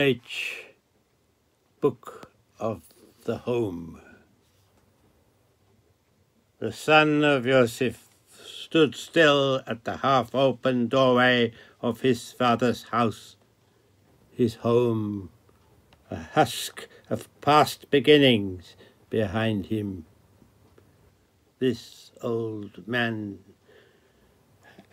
H. Book of the Home. The son of Joseph stood still at the half-open doorway of his father's house, his home, a husk of past beginnings behind him. This old man,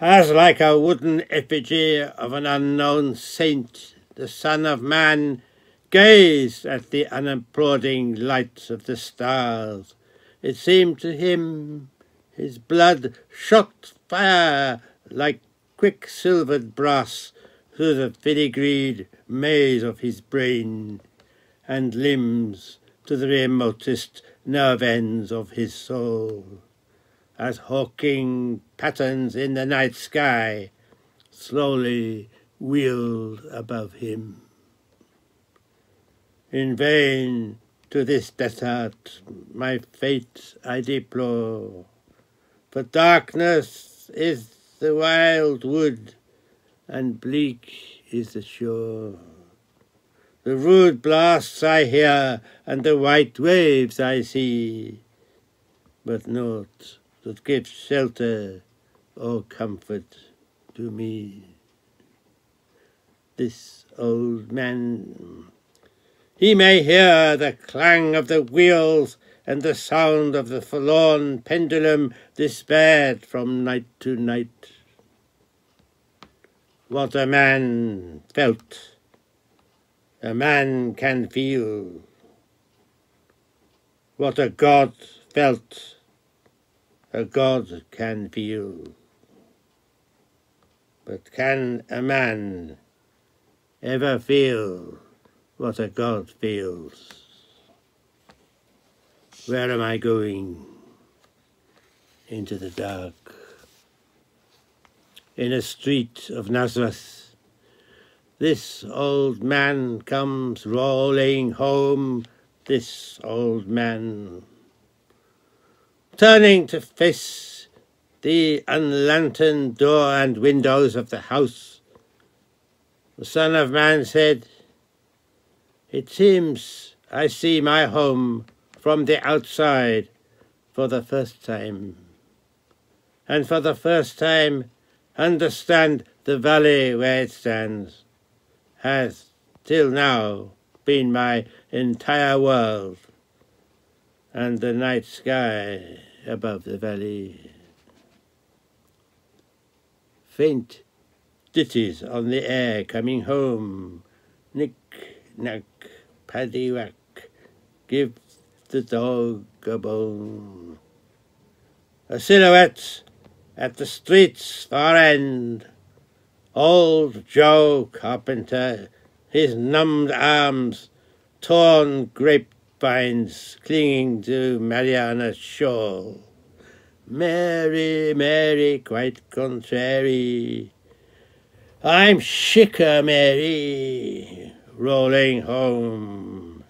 as like a wooden effigy of an unknown saint, the Son of Man, gazed at the unapplauding lights of the stars. It seemed to him his blood shot fire like quicksilvered brass through the filigreed maze of his brain and limbs to the remotest nerve ends of his soul, as hawking patterns in the night sky slowly wheeled above him. In vain to this desert my fate I deplore, for darkness is the wild wood and bleak is the shore. The rude blasts I hear and the white waves I see, but naught that gives shelter or comfort to me. This old man, he may hear the clang of the wheels and the sound of the forlorn pendulum despaired from night to night. What a man felt, a man can feel. What a god felt, a god can feel. But can a man ever feel what a god feels? Where am I going? Into the dark. In a street of Nazareth, this old man comes rolling home, this old man, turning to face the unlanterned door and windows of the house. The Son of Man said, "It seems I see my home from the outside for the first time, and for the first time understand the valley where it stands has till now been my entire world, and the night sky above the valley." Faint ditties on the air coming home. Knick, knack, paddywhack, give the dog a bone. A silhouette at the street's far end. Old Joe Carpenter, his numbed arms, torn grapevines clinging to Mariana's shawl. Mary, Mary, quite contrary. I'm shicker, Mary, rolling home,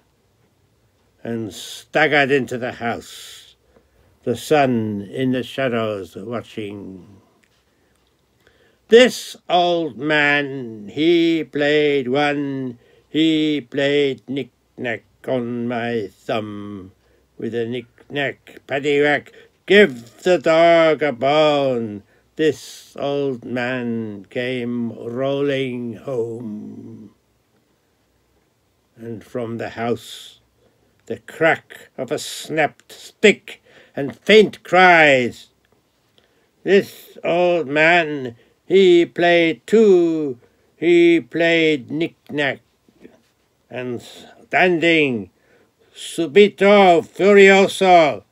and staggered into the house, the sun in the shadows watching. This old man, he played one, he played knick-knack on my thumb, with a knick-knack, paddywhack, give the dog a bone. This old man came rolling home. And from the house, the crack of a snapped stick and faint cries. This old man, he played too, he played knick-knack, and standing subito furioso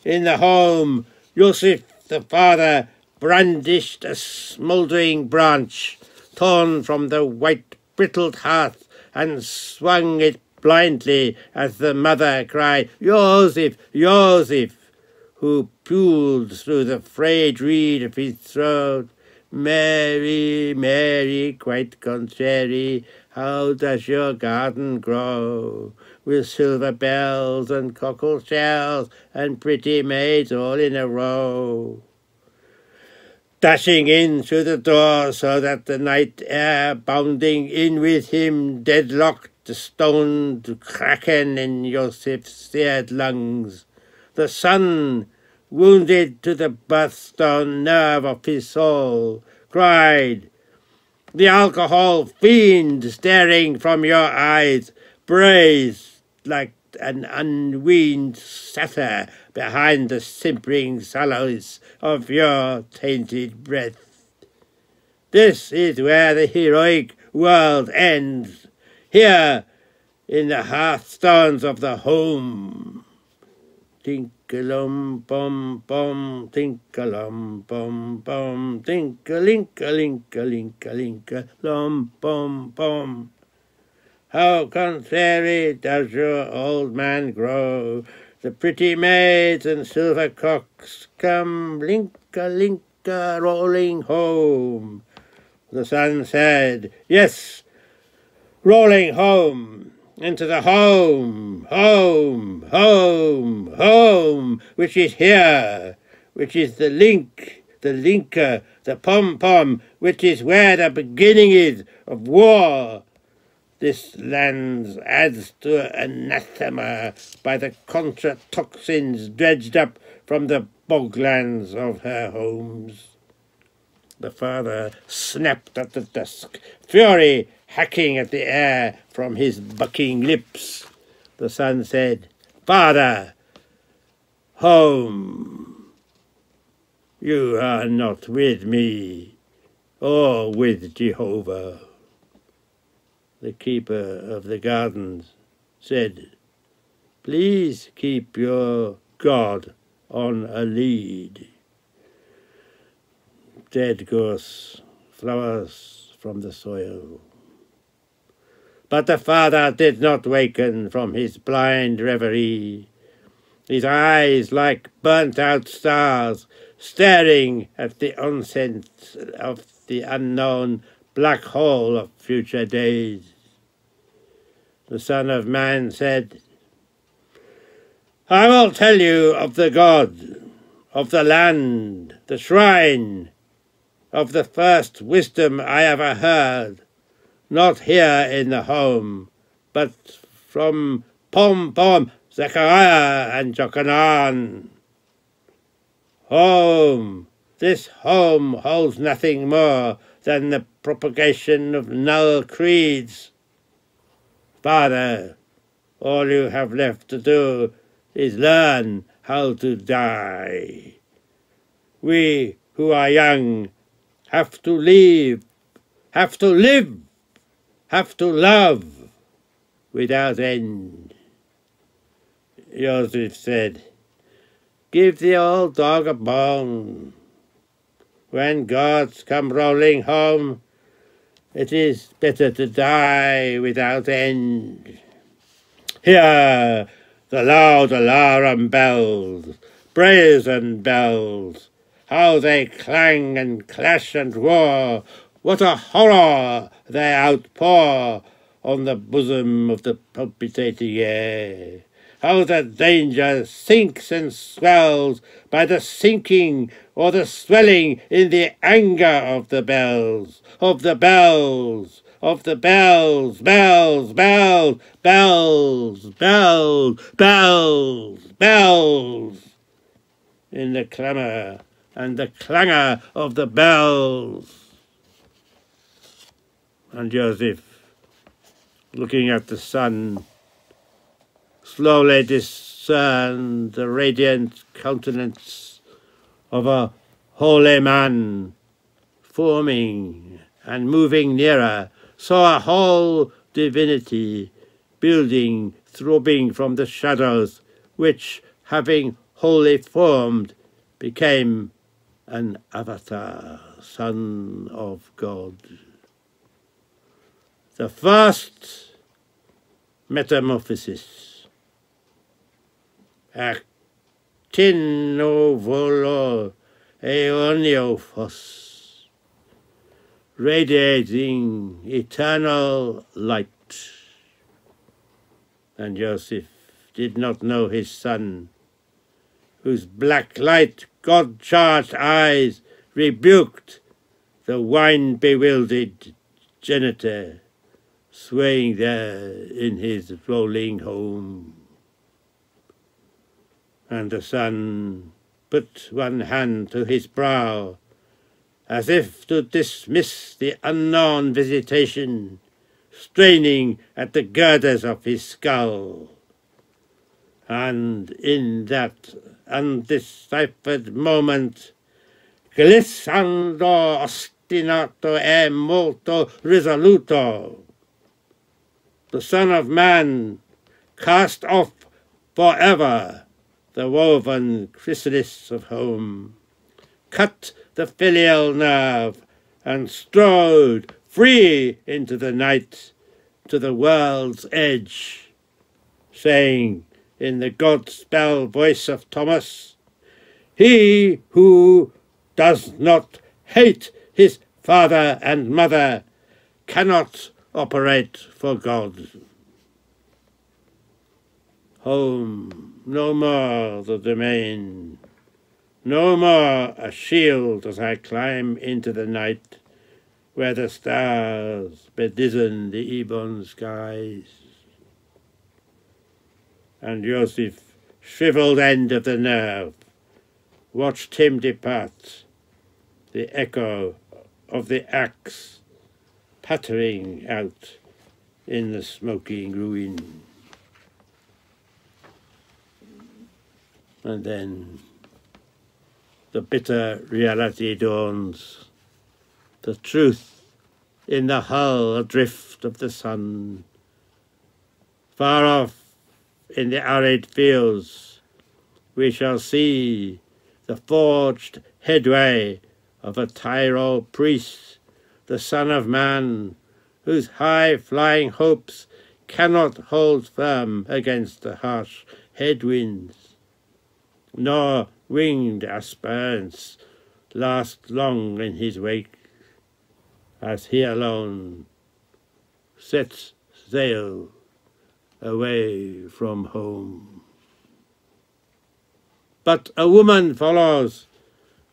in the home, Joseph the father brandished a smouldering branch torn from the white brittled hearth and swung it blindly as the mother cried, "Joseph, Joseph," who pulled through the frayed reed of his throat. "Mary, Mary, quite contrary, how does your garden grow? With silver bells and cockle shells and pretty maids all in a row." dashing in through the door so that the night air bounding in with him deadlocked the stoned kraken in Joseph's seared lungs. The sun, wounded to the birthstone nerve of his soul, cried, "The alcohol fiend staring from your eyes brays like an unweaned satyr behind the simpering sallows of your tainted breath. This is where the heroic world ends, here in the hearthstones of the home. Tink-a-lum-bum-bum, tink-a-lum-bum-bum, tink-a-link-a-link-a-link-a-lum-bum-bum. How contrary does your old man grow! The pretty maids and silver cocks come link-a-link-a rolling home." The son said, "Yes, rolling home, into the home, home, home, home, which is here, which is the link, the linker, the pom-pom, which is where the beginning is of war. This land adds to anathema by the contra-toxins dredged up from the boglands of her homes." The father snapped at the dusk, fury hacking at the air from his bucking lips. The son said, "Father, home. You are not with me or with Jehovah." The keeper of the gardens said, "Please keep your God on a lead." Dead gorse flowers from the soil. But the father did not waken from his blind reverie, his eyes like burnt-out stars staring at the onset of the unknown black hole of future days. The Son of Man said, "I will tell you of the God, of the land, the shrine, of the first wisdom I ever heard, not here in the home, but from Pom-Pom, Zechariah and Jochanan. Home, this home holds nothing more than the propagation of null creeds. Father, all you have left to do is learn how to die. We who are young have to live, have to live, have to love without end." Joseph said, "Give the old dog a bone. When gods come rolling home, it is better to die without end. Hear the loud alarum bells, brazen bells, how they clang and clash and roar. What a horror they outpour on the bosom of the palpitating air. How the danger sinks and swells by the sinking or the swelling in the anger of the bells, of the bells, of the bells, bells, bells, bells, bells, bells, bells, in the clamour and the clangour of the bells." And Joseph, looking at the sun, slowly discerned the radiant countenance of a holy man, forming and moving nearer, saw a whole divinity building, throbbing from the shadows, which, having wholly formed, became an avatar, Son of God. The first metamorphosis. Actino volo aeoniofos, radiating eternal light. And Joseph did not know his son, whose black light God-charged eyes rebuked the wine-bewildered janitor swaying there in his rolling home. And the son put one hand to his brow, as if to dismiss the unknown visitation, straining at the girders of his skull. And in that undeciphered moment, glissando ostinato e molto risoluto, the Son of Man cast off forever the woven chrysalis of home, cut the filial nerve, and strode free into the night to the world's edge, saying in the God-spell voice of Thomas, "He who does not hate his father and mother cannot operate for God." Home, no more the domain, no more a shield as I climb into the night, where the stars bedizen the ebon skies. And Joseph, shriveled end of the nerve, watched him depart, the echo of the axe pattering out in the smoking ruin. And then the bitter reality dawns, the truth in the hull adrift of the sun. Far off in the arid fields we shall see the forged headway of a Tyrol priest, the Son of Man, whose high-flying hopes cannot hold firm against the harsh headwinds, nor winged aspirants last long in his wake, as he alone sets sail away from home. But a woman follows,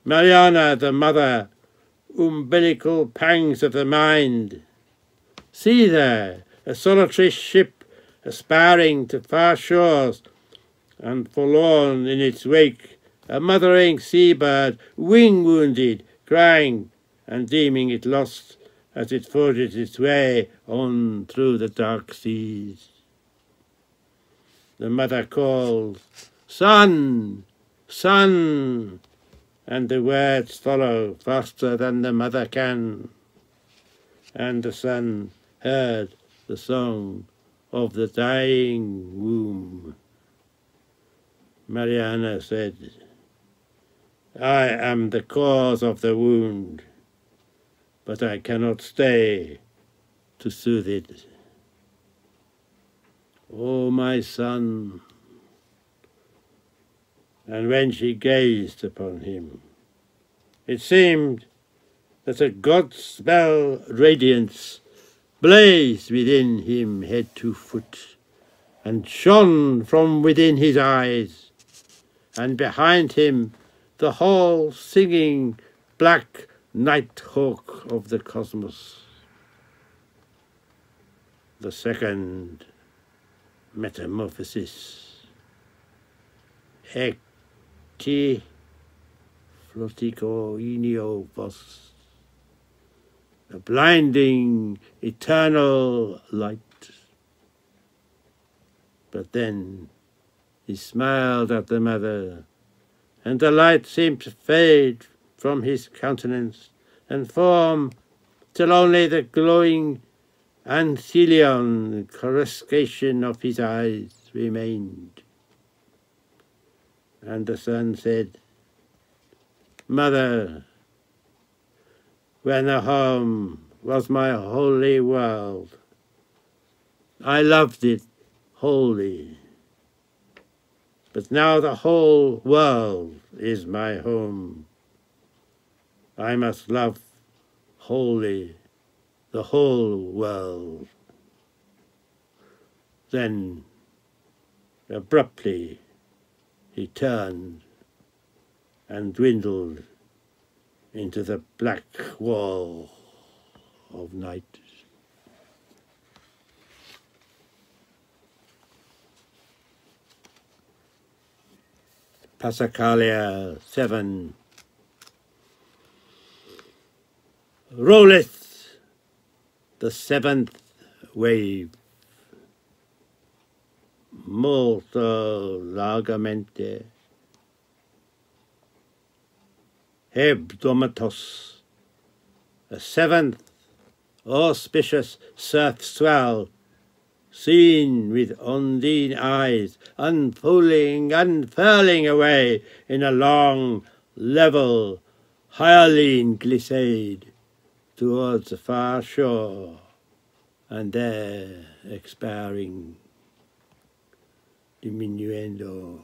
Mariana the mother, umbilical pangs of the mind. See there, a solitary ship aspiring to far shores, and forlorn in its wake, a mothering seabird, wing-wounded, crying and deeming it lost as it forges its way on through the dark seas. The mother calls, "Son, son," and the words follow faster than the mother can. And the son heard the song of the dying womb. Mariana said, "I am the cause of the wound, but I cannot stay to soothe it. O my son." And when she gazed upon him, it seemed that a God-spell radiance blazed within him head to foot, and shone from within his eyes, and behind him the whole singing black night-hawk of the cosmos. The second metamorphosis. Ecti flotico inio vos. A blinding, eternal light. But then he smiled at the mother, and the light seemed to fade from his countenance and form till only the glowing anthelion coruscation of his eyes remained. And the son said, "Mother, when the home was my holy world, I loved it wholly. But now the whole world is my home. I must love wholly the whole world." Then, abruptly, he turned and dwindled into the black wall of night. Passacaglias VII rolleth the seventh wave, molto largamente hebdomatos, a seventh auspicious surf swell, seen with undine eyes, unfolding, unfurling away in a long, level, hyaline glissade towards the far shore, and there expiring, diminuendo.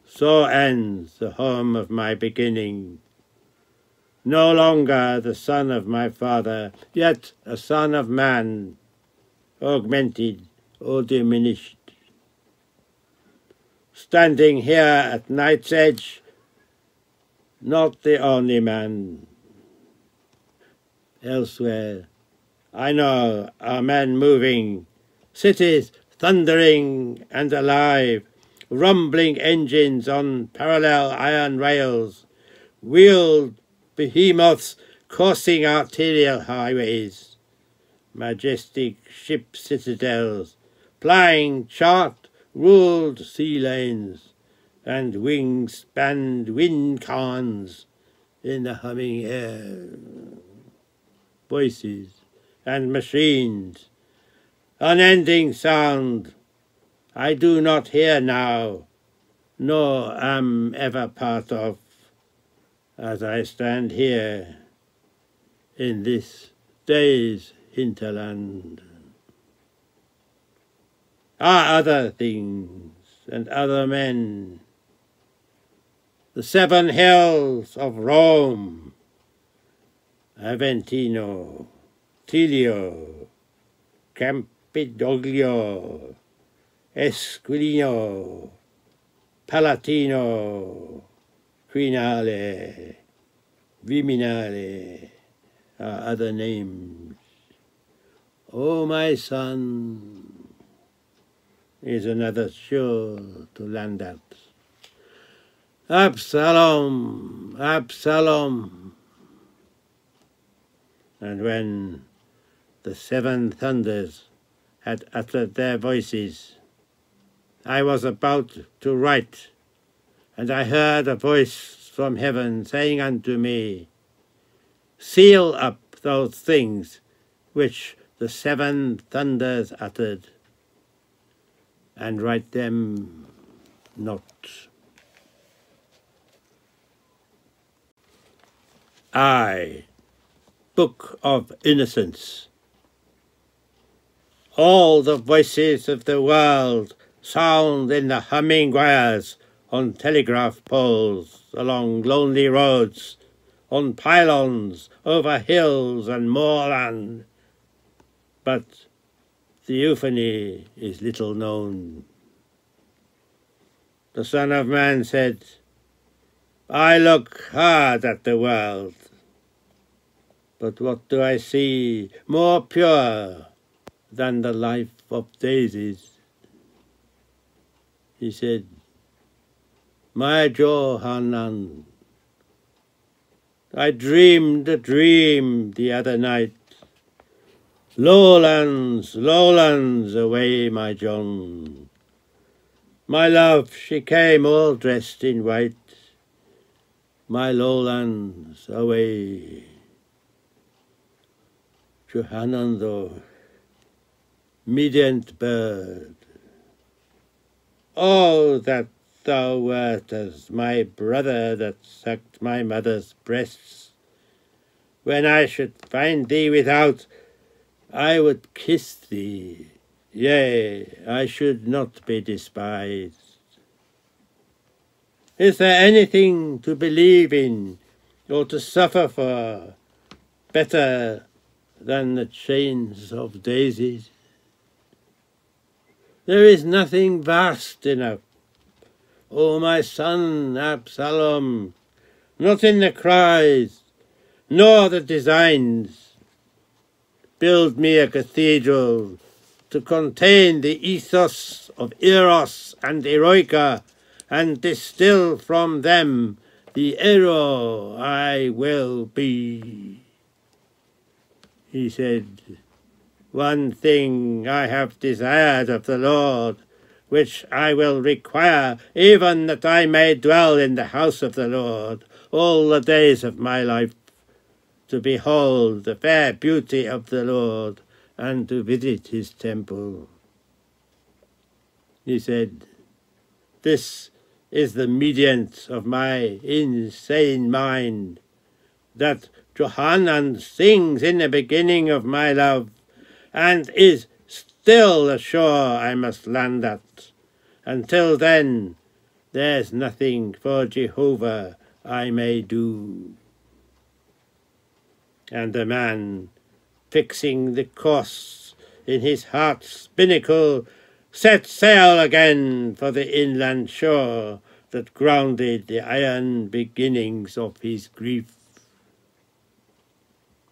So ends the home of my beginning, no longer the son of my father, yet a son of man, augmented or diminished. Standing here at night's edge, not the only man. Elsewhere, I know, are men moving, cities thundering and alive, rumbling engines on parallel iron rails, wheeled behemoths coursing arterial highways, majestic ship citadels, plying chart-ruled sea lanes, and wing-spanned wind cons in the humming air. Voices and machines, unending sound, I do not hear now, nor am ever part of, as I stand here in this day's hinterland. Are other things and other men, the seven hills of Rome, Aventino, Tilio, Campidoglio, Esquilino, Palatino, Quinale, Viminale, are other names. O my son, is another shore to land at. Absalom, Absalom. And when the seven thunders had uttered their voices, I was about to write, and I heard a voice from heaven saying unto me, seal up those things which the seven thunders uttered, and write them not. I, Book of Innocence. All the voices of the world sound in the humming wires on telegraph poles, along lonely roads, on pylons, over hills and moorland. But the euphony is little known. The Son of Man said, I look hard at the world, but what do I see more pure than the life of daisies? He said, my Johanan, I dreamed a dream the other night. Lowlands, lowlands away, my John. My love, she came all dressed in white. My lowlands away. Johanando, mident bird. Oh, that thou wert as my brother that sucked my mother's breasts. When I should find thee without, I would kiss thee, yea, I should not be despised. Is there anything to believe in or to suffer for better than the chains of daisies? There is nothing vast enough. O my son Absalom, not in the cries, nor the designs. Build me a cathedral to contain the ethos of Eros and Eroica, and distill from them the hero I will be. He said, one thing I have desired of the Lord, which I will require, even that I may dwell in the house of the Lord all the days of my life, to behold the fair beauty of the Lord, and to visit his temple. He said, this is the mediant of my insane mind, that Johanan sings in the beginning of my love, and is still the shore I must land at. Until then, there's nothing for Jehovah I may do. And the man, fixing the course in his heart's binnacle, set sail again for the inland shore that grounded the iron beginnings of his grief.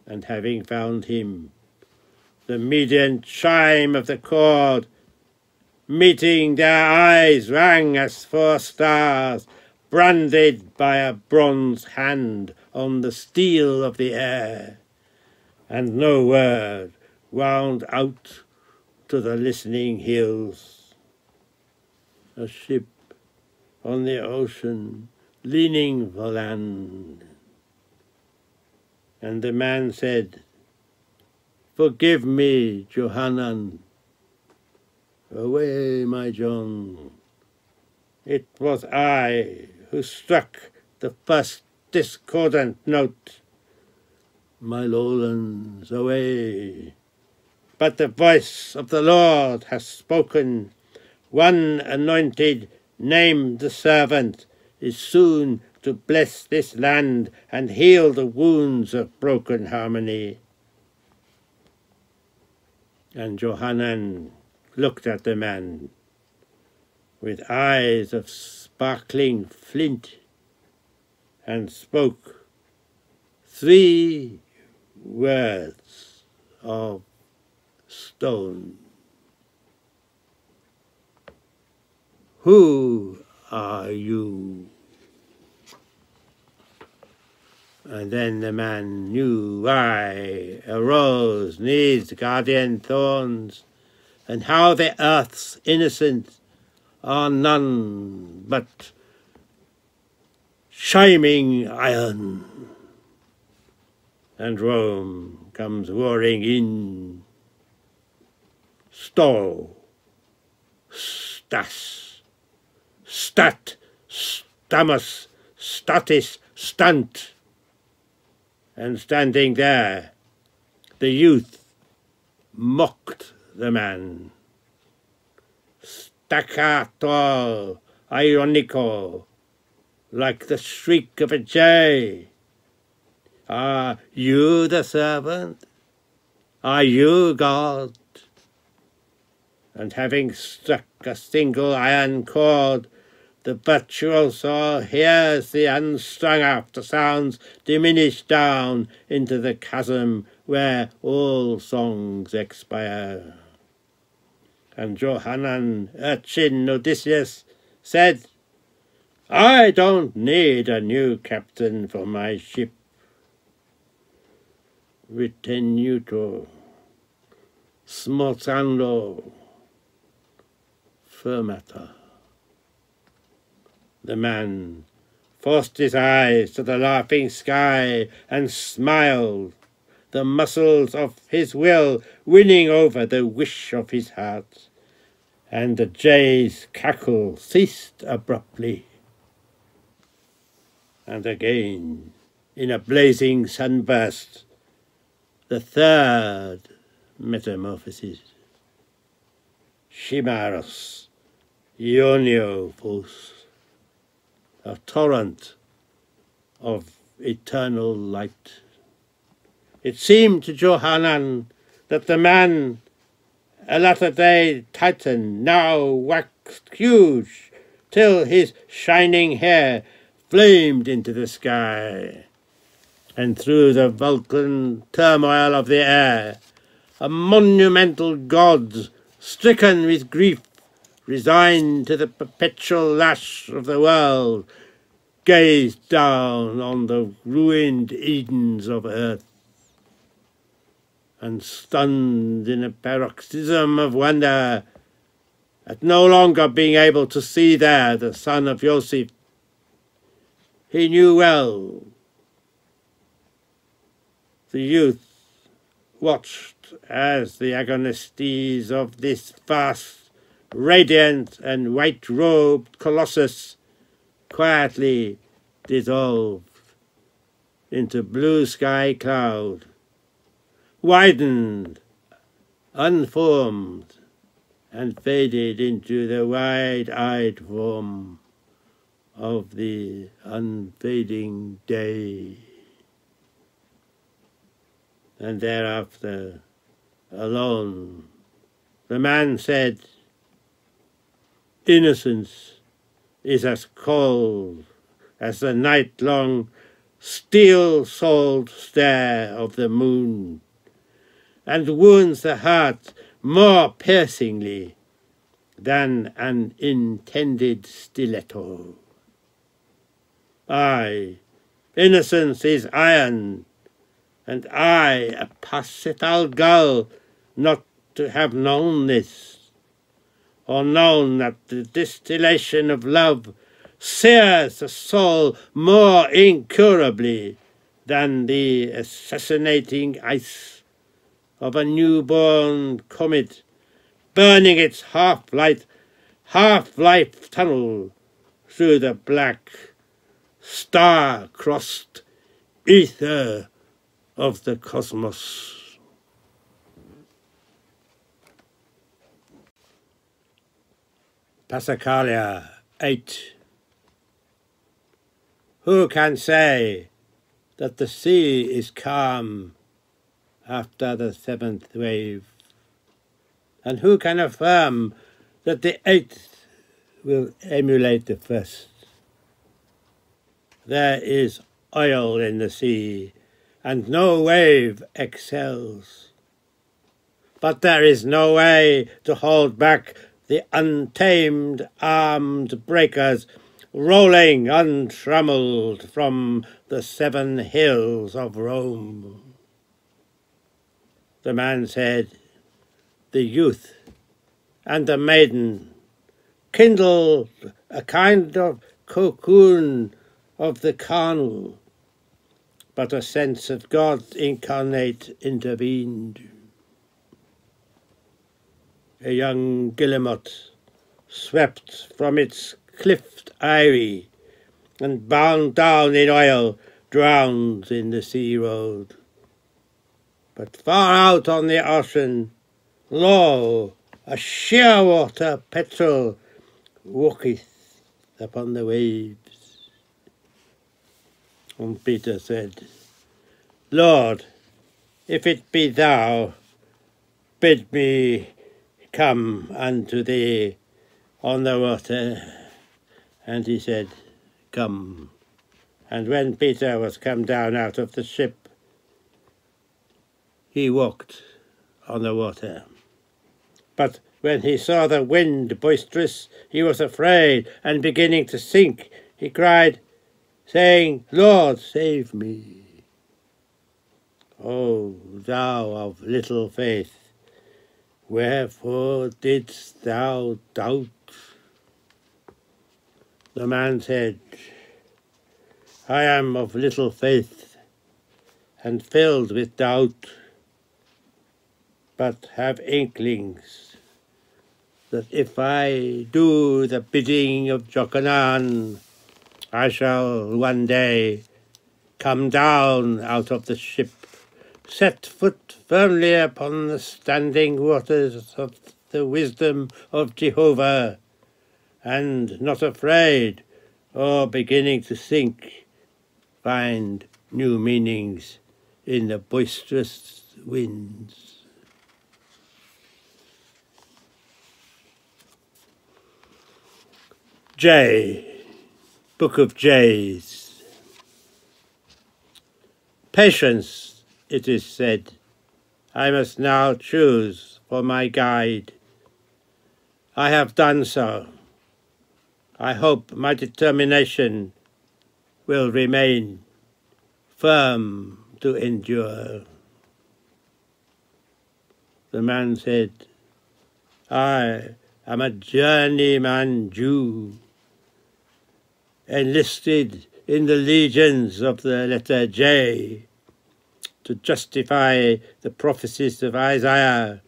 And having found him, the mediant chime of the chord, meeting their eyes, rang as 4 stars, branded by a bronze hand on the steel of the air, and no word wound out to the listening hills. A ship on the ocean, leaning for land. And the man said, forgive me, Johanan. Away, my John. It was I who struck the first discordant note. My lowlands, away. But the voice of the Lord has spoken. One anointed, named the servant, is soon to bless this land and heal the wounds of broken harmony. And Johanan looked at the man with eyes of sparkling flint and spoke 3 words of stone. Who are you? And then the man knew why a rose needs guardian thorns, and how the earth's innocent are none but chiming iron. And Rome comes roaring in. Sto, stas, stat, stamus, statis, stunt. And standing there, the youth mocked the man. Staccato, ironico, like the shriek of a jay. Are you the servant? Are you God? And having struck a single iron chord, the virtuoso hears the unstrung after sounds diminish down into the chasm where all songs expire. And Johanan, urchin Odysseus, said, I don't need a new captain for my ship. Ritenuto, smotando, fermata. The man forced his eyes to the laughing sky and smiled, the muscles of his will winning over the wish of his heart, and the jay's cackle ceased abruptly. And again, in a blazing sunburst, the 3rd metamorphosis. Chimaros, Ionio Fos, a torrent of eternal light. It seemed to Johanan that the man, a latter-day Titan, now waxed huge, till his shining hair flamed into the sky, and through the Vulcan turmoil of the air, a monumental god, stricken with grief, resigned to the perpetual lash of the world, gazed down on the ruined Edens of earth, and stunned in a paroxysm of wonder at no longer being able to see there the son of Joseph, he knew well. The youth watched as the agonistes of this vast, radiant and white-robed colossus quietly dissolved into blue sky cloud, widened, unformed, and faded into the wide-eyed form of the unfading day. And thereafter, alone, the man said, "Innocence is as cold as the night-long steel-souled stare of the moon, and wounds the heart more piercingly than an intended stiletto. Aye, innocence is iron, and I, a Passical gull, not to have known this, or known that the distillation of love sears the soul more incurably than the assassinating ice of a newborn comet burning its half-life tunnel through the black, star-crossed ether of the cosmos." Passacaglias VIII. Who can say that the sea is calm after the seventh wave? And who can affirm that the eighth will emulate the first? There is oil in the sea, and no wave excels. But there is no way to hold back the untamed armed breakers rolling untrammeled from the 7 hills of Rome. The man said, "The youth and the maiden kindled a kind of cocoon of the carnal, but a sense of God incarnate intervened. A young guillemot swept from its cliffed eyrie, and bound down in oil, drowned in the sea road. But far out on the ocean, lo, a sheer-water petrel walketh upon the waves." And Peter said, "Lord, if it be thou, bid me come unto thee on the water." And he said, "Come." And when Peter was come down out of the ship, he walked on the water. But when he saw the wind boisterous, he was afraid, and beginning to sink, he cried, saying, "Lord, save me." O thou of little faith, wherefore didst thou doubt? The man said, "I am of little faith, and filled with doubt, but have inklings that if I do the bidding of Jochanan, I shall one day come down out of the ship, set foot firmly upon the standing waters of the wisdom of Jehovah, and not afraid or beginning to sink, find new meanings in the boisterous winds." J. Book of Jays. Patience, it is said, I must now choose for my guide. I have done so. I hope my determination will remain firm to endure. The man said, I am a journeyman Jew, enlisted in the legions of the letter J, to justify the prophecies of Isaiah,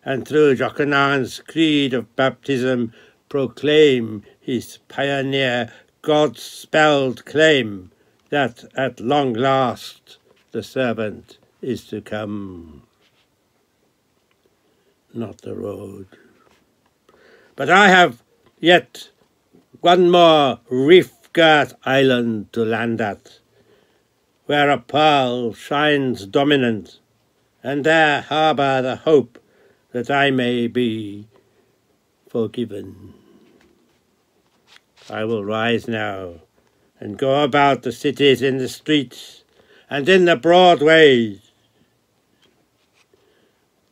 and through Jochanan's creed of baptism proclaim his pioneer God-spelled claim that at long last the servant is to come. Not the road. But I have yet one more reef-girt island to land at, where a pearl shines dominant, and there harbour the hope that I may be forgiven. I will rise now and go about the cities in the streets and in the broad ways.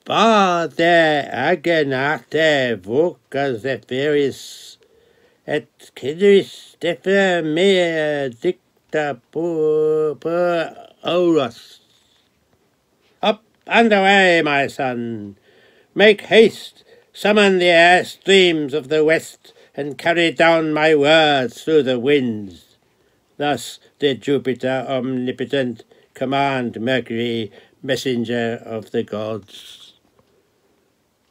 Vade agenate vocas eferis, et cidris defer mea dicta per auras. Up and away, my son! Make haste, summon the air streams of the west, and carry down my words through the winds. Thus did Jupiter omnipotent command Mercury, messenger of the gods.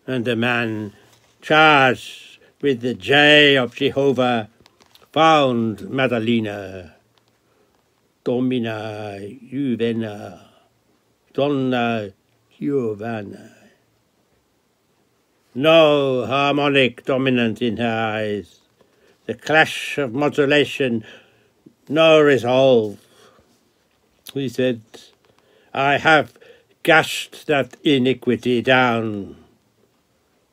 And the man, charged with the J of Jehovah, found Madalena, Domina Juvena, Donna Giovanna. No harmonic dominant in her eyes, the clash of modulation, no resolve. He said, I have gashed that iniquity down.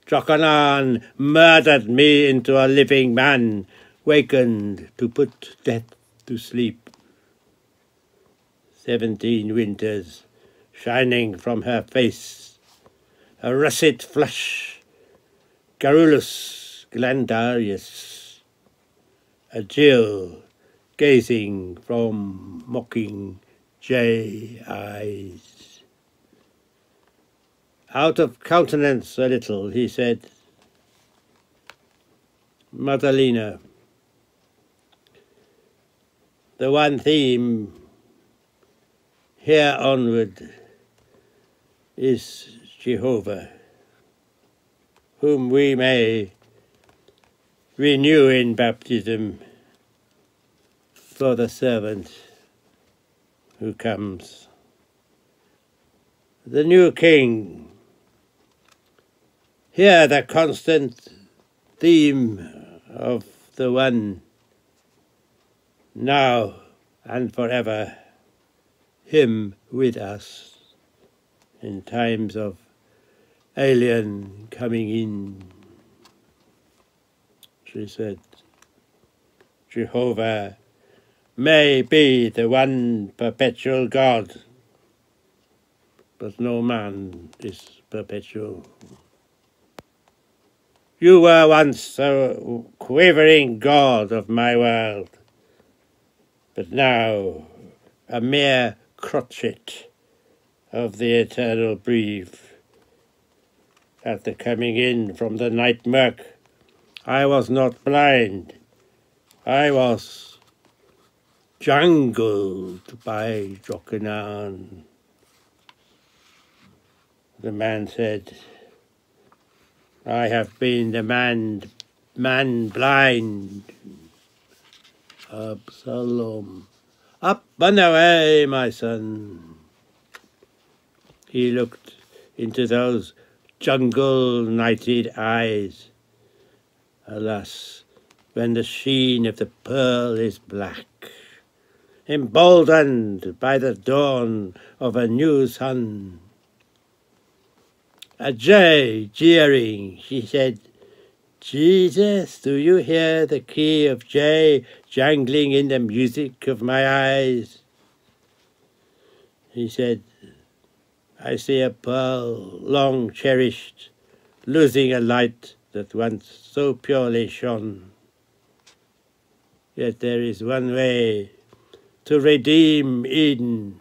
Jochanan murdered me into a living man, wakened to put death to sleep. 17 winters shining from her face, a russet flush, Garrulus glandarius, a Jill gazing from mocking jay eyes. Out of countenance a little, he said, Madalena, the one theme here onward is Jehovah, whom we may renew in baptism for the servant who comes. The new king, hear the constant theme of the one, now and forever, him with us in times of alien coming in. She said, Jehovah may be the one perpetual God, but no man is perpetual. You were once a quavering God of my world, but now a mere crotchet of the eternal breeze. At the coming in from the night murk, I was not blind. I was jangled by Jochanan. The man said, I have been the man blind. Absalom, up and away, my son. He looked into those jungle-nighted eyes. Alas, when the sheen of the pearl is black, emboldened by the dawn of a new sun. A jay jeering, she said, Jesus, do you hear the key of J jangling in the music of my eyes? He said, I see a pearl long cherished, losing a light that once so purely shone. Yet there is one way to redeem Eden.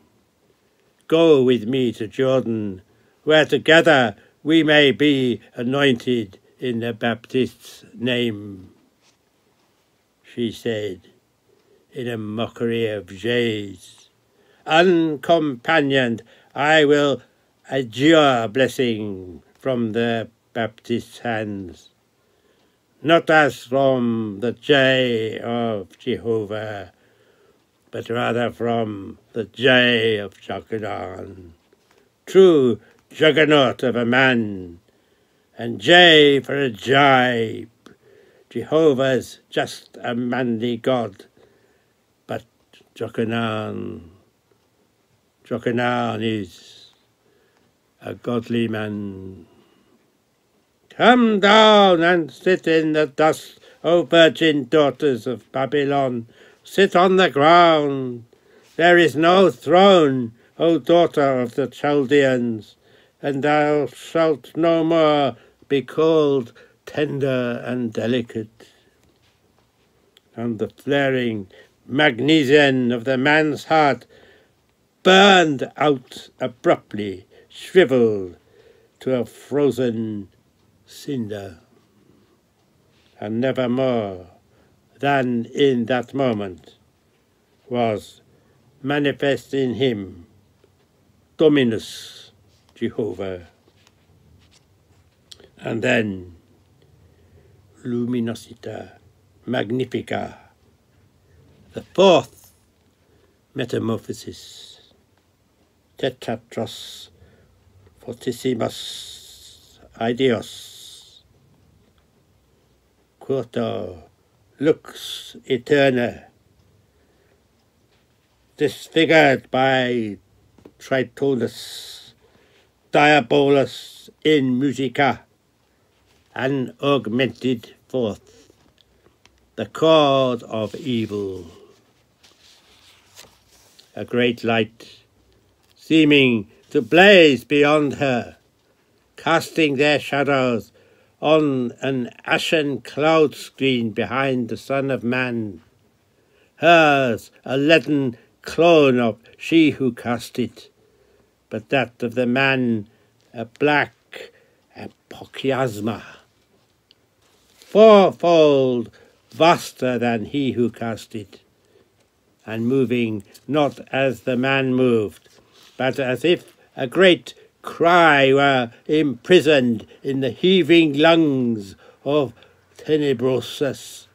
Go with me to Jordan, where together we may be anointed in the Baptist's name. She said, in a mockery of jays, uncompanioned, I will adjure blessing from the Baptist's hands, not as from the J of Jehovah, but rather from the J of Jochanan, true juggernaut of a man, and J for a jibe. Jehovah's just a manly God, but Jochanan is a godly man. Come down and sit in the dust, O virgin daughters of Babylon. Sit on the ground. There is no throne, O daughter of the Chaldeans, and thou shalt no more be called tender and delicate. And the flaring magnesium of the man's heart burned out abruptly, shriveled to a frozen cinder. And never more than in that moment was manifest in him Dominus Jehovah. And then Luminosita Magnifica, the fourth metamorphosis, Tetatros Fortissimus Ideos, Quoto Lux Eterna, disfigured by Tritonus, Diabolus in Musica, and augmented forth the chord of evil. A great light, seeming to blaze beyond her, casting their shadows on an ashen cloud screen behind the Son of Man, hers a leaden clone of she who cast it, but that of the man a black apochiasma, fourfold vaster than he who cast it, and moving not as the man moved, but as if a great cry were imprisoned in the heaving lungs of Tenebrosus,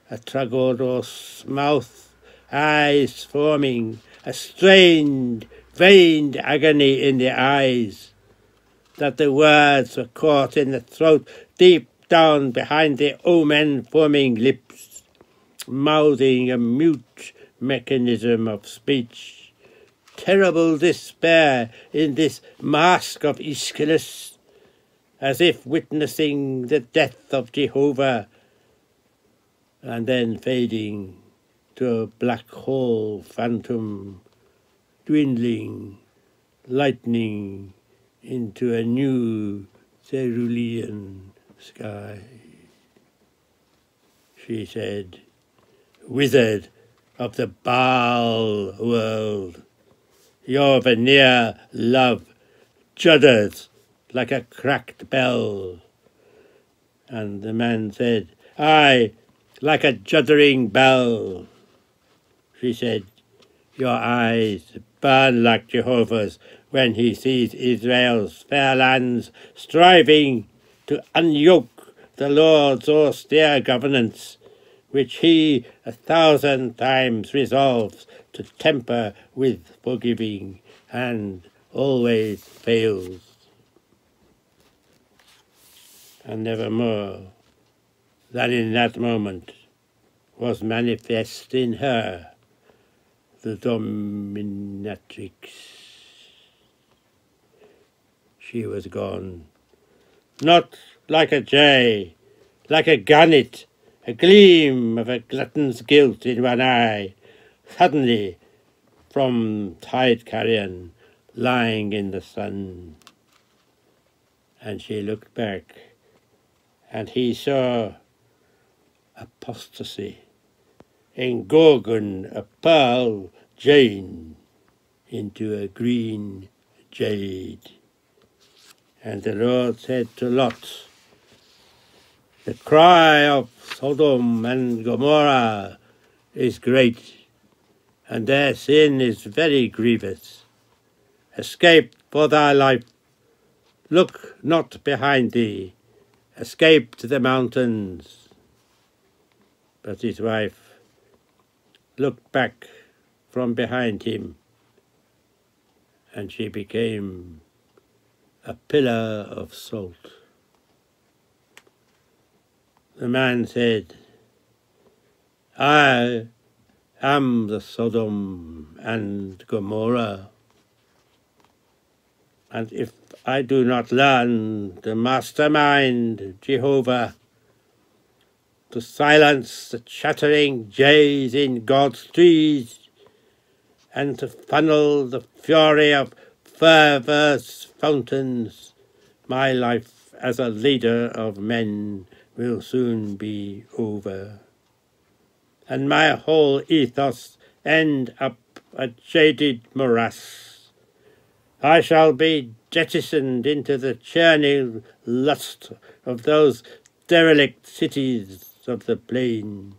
a Tragoros mouth, eyes forming, a strained, veined agony in the eyes, that the words were caught in the throat, deep down behind the omen-forming lips, mouthing a mute mechanism of speech. Terrible despair in this mask of Aeschylus, as if witnessing the death of Jehovah, and then fading to a black hole phantom, dwindling, lightening into a new cerulean sky. She said, wizard of the Baal world, your veneer love judders like a cracked bell. And the man said, aye, like a juddering bell. She said, your eyes burn like Jehovah's when he sees Israel's fair lands striving to unyoke the Lord's austere governance, which he 1,000 times resolves to temper with forgiving, and always fails. And never more than in that moment was manifest in her the dominatrix. She was gone, not like a jay, like a garnet, a gleam of a glutton's guilt in one eye, suddenly from tide carrion lying in the sun. And she looked back, and he saw apostasy, in Gorgon a pearl Jane into a green jade. And the Lord said to Lot, the cry of Sodom and Gomorrah is great, and their sin is very grievous. Escape for thy life, look not behind thee, escape to the mountains. But his wife looked back from behind him, and she became a pillar of salt. The man said, I am the Sodom and Gomorrah, and if I do not learn the mastermind, Jehovah, to silence the chattering jays in God's trees, and to funnel the fury of perverse fountains, my life as a leader of men will soon be over, and my whole ethos end up a jaded morass. I shall be jettisoned into the churning lust of those derelict cities of the plain,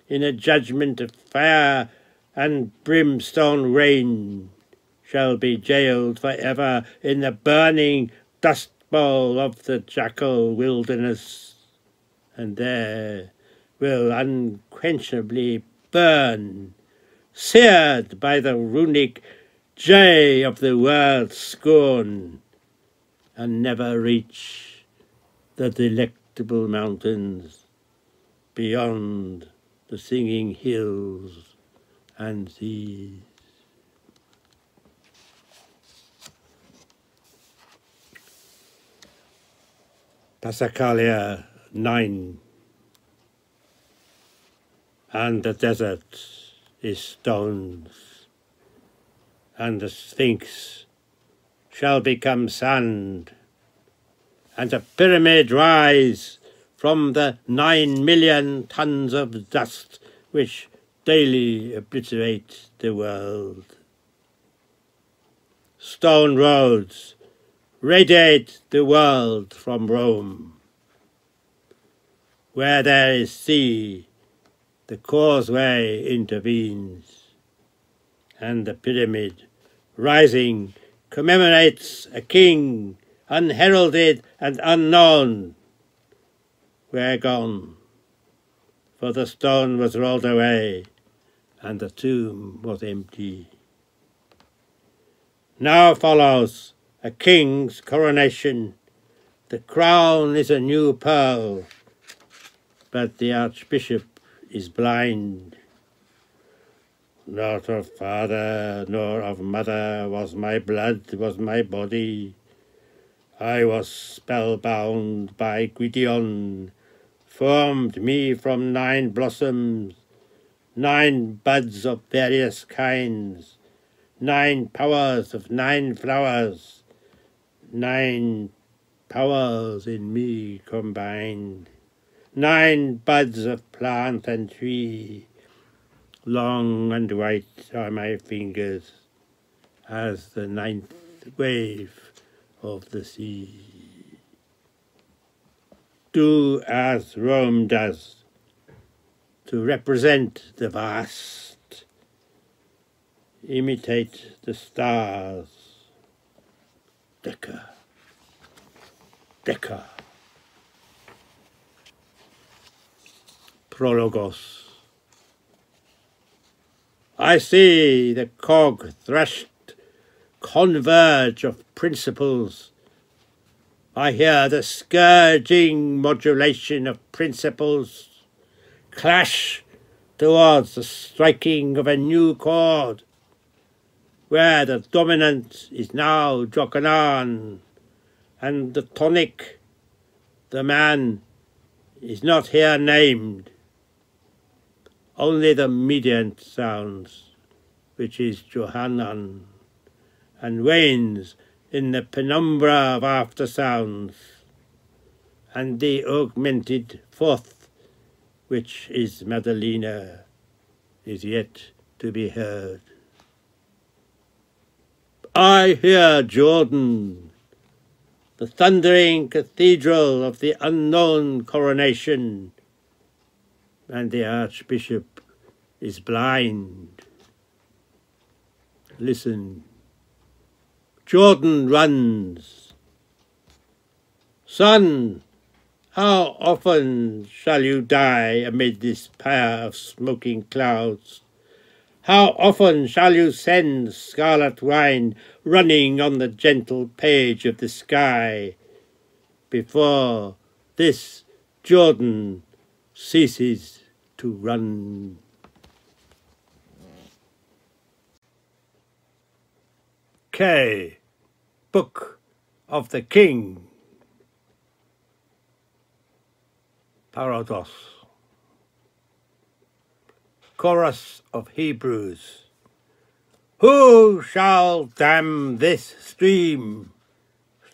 in a judgment of fire and brimstone rain, shall be jailed for ever in the burning dust bowl of the jackal wilderness, and there will unquenchably burn, seared by the runic jay of the world's scorn, and never reach the delectable mountains beyond the singing hills and seas. Passacaglias IX. And the desert is stones, and the Sphinx shall become sand, and a pyramid rise from the 9,000,000 tons of dust which daily obliterate the world. Stone roads radiate the world from Rome. Where there is sea, the causeway intervenes, and the pyramid, rising, commemorates a king, unheralded and unknown. Where gone, for the stone was rolled away, and the tomb was empty. Now follows a king's coronation. The crown is a new pearl, but the archbishop is blind. Not of father nor of mother was my blood, was my body. I was spellbound by Gwydion, formed me from 9 blossoms, 9 buds of various kinds, 9 powers of 9 flowers, 9 powers in me combined, 9 buds of plant and tree. Long and white are my fingers as the 9th wave of the sea. Do as Rome does, to represent the vast. Imitate the stars. Decca, Decca. Prologos. I see the cog thrashed converge of principles. I hear the scourging modulation of principles clash towards the striking of a new chord, where the dominant is now Jokanan, and the tonic, the man, is not here named, only the mediant sounds, which is Johannan, and wanes in the penumbra of after sounds, and the augmented fourth, which is Madalena, is yet to be heard. I hear Jordan, the thundering cathedral of the unknown coronation, and the Archbishop is blind. Listen. Jordan runs. Son, how often shall you die amid this pyre of smoking clouds? How often shall you send scarlet wine running on the gentle page of the sky before this Jordan ceases to run? K. Book of the King. Parodos. Chorus of Hebrews. Who shall dam this stream?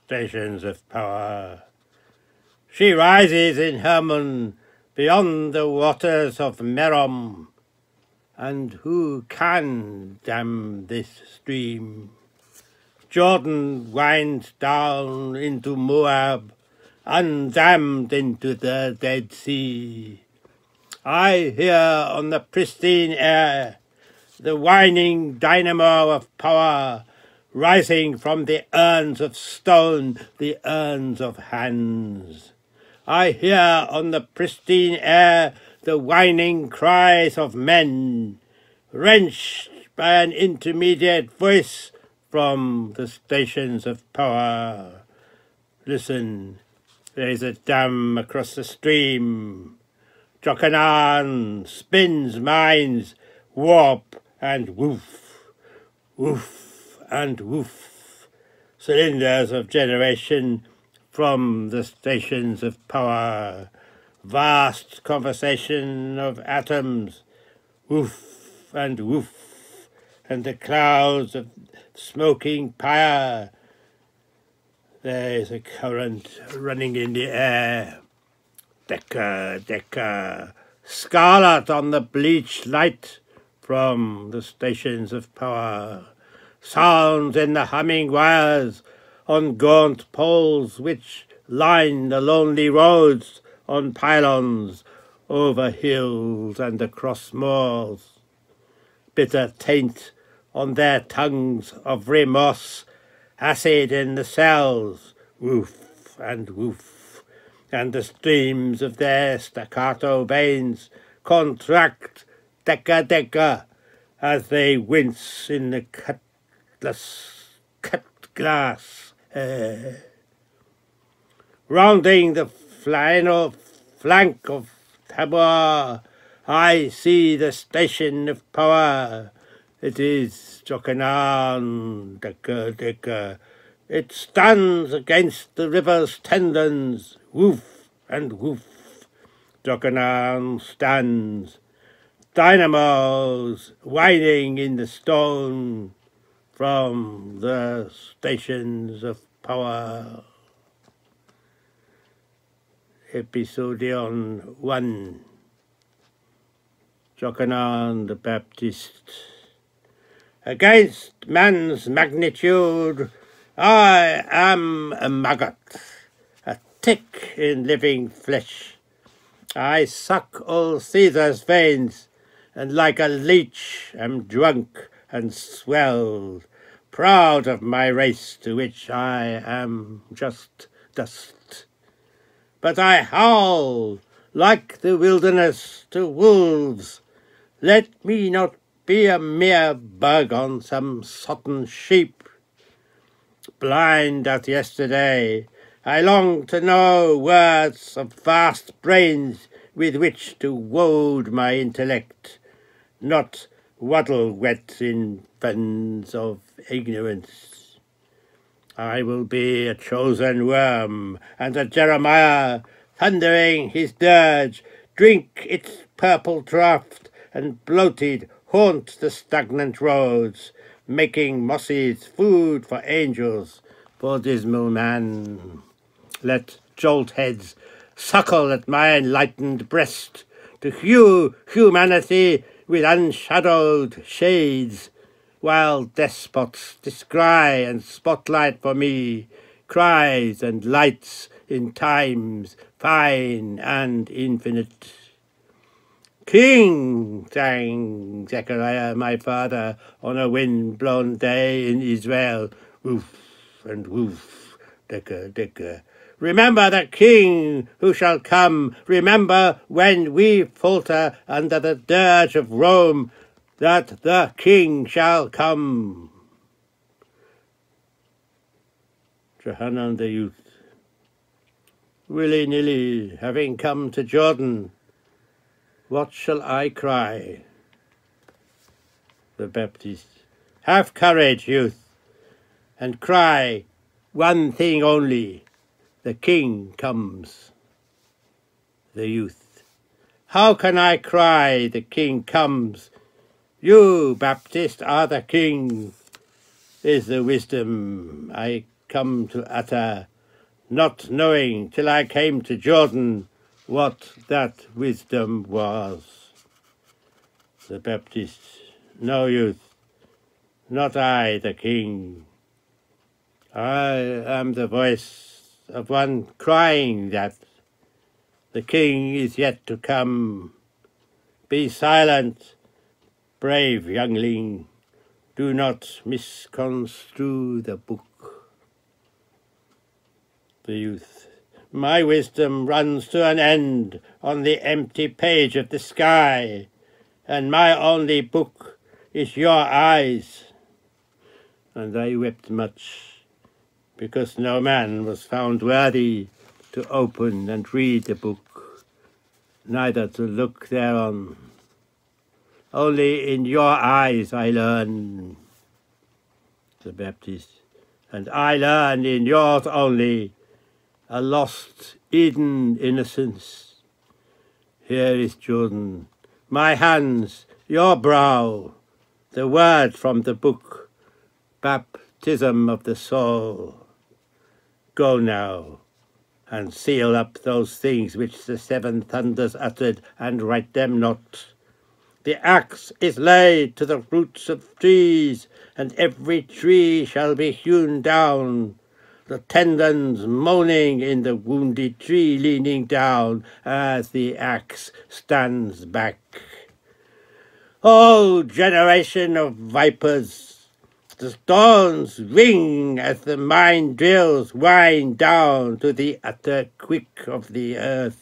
Stations of power. She rises in Hermon beyond the waters of Merom. And who can dam this stream? Jordan winds down into Moab, undammed into the Dead Sea. I hear on the pristine air the whining dynamo of power rising from the urns of stone, the urns of hands. I hear on the pristine air the whining cries of men, wrenched by an intermediate voice from the stations of power. Listen, there is a dam across the stream. Jochanan spins mines, warp and woof, woof and woof. Cylinders of generation from the stations of power. Vast conversation of atoms, woof and woof, and the clouds of smoking pyre. There is a current running in the air. Decker, decker, scarlet on the bleached light from the stations of power. Sounds in the humming wires on gaunt poles which line the lonely roads on pylons over hills and across moors. Bitter taint on their tongues of remorse, acid in the cells, woof and woof, and the streams of their staccato veins contract deca deca as they wince in the cut glass air. Rounding the final flank of Tabor, I see the station of power. It is Jochanan, deca deca. It stands against the river's tendons, woof and woof. Jochanan stands, dynamos whining in the stone from the stations of power. Episodion 1. Jochanan the Baptist. Against man's magnitude, I am a maggot, a tick in living flesh. I suck all Caesar's veins, and like a leech am drunk and swelled, proud of my race to which I am just dust. But I howl like the wilderness to wolves. Let me not be a mere bug on some sodden sheep. Blind as yesterday, I long to know words of vast brains with which to woad my intellect, not waddle wet in fens of ignorance. I will be a chosen worm and a Jeremiah, thundering his dirge, drink its purple draught, and bloated haunt the stagnant roads, making mosses food for angels, for dismal man. Let jolt heads suckle at my enlightened breast, to hew humanity with unshadowed shades, while despots descry and spotlight for me cries and lights in times fine and infinite. King, sang Zechariah, my father, on a wind-blown day in Israel. Woof and woof, dicker, dicker. Remember the King who shall come. Remember when we falter under the dirge of Rome, that the King shall come. Johanan the youth. Willy-nilly, having come to Jordan, what shall I cry? The Baptist. Have courage, youth, and cry one thing only. The King comes. The youth. How can I cry the King comes? You, Baptist, are the King, is the wisdom I come to utter, not knowing till I came to Jordan what that wisdom was. The Baptist. No, youth, not I, the King. I am the voice of one crying that the King is yet to come. Be silent, brave youngling, do not misconstrue the book. The youth. My wisdom runs to an end on the empty page of the sky, and my only book is your eyes. And I wept much, because no man was found worthy to open and read the book, neither to look thereon. Only in your eyes I learn. The Baptist. And I learn in yours only, a lost Eden innocence. Here is Jordan, my hands, your brow, the word from the book, baptism of the soul. Go now, and seal up those things which the seven thunders uttered, and write them not. The axe is laid to the roots of trees, and every tree shall be hewn down, the tendons moaning in the wounded tree leaning down as the axe stands back. O generation of vipers! The stones ring as the mine drills wind down to the utter quick of the earth.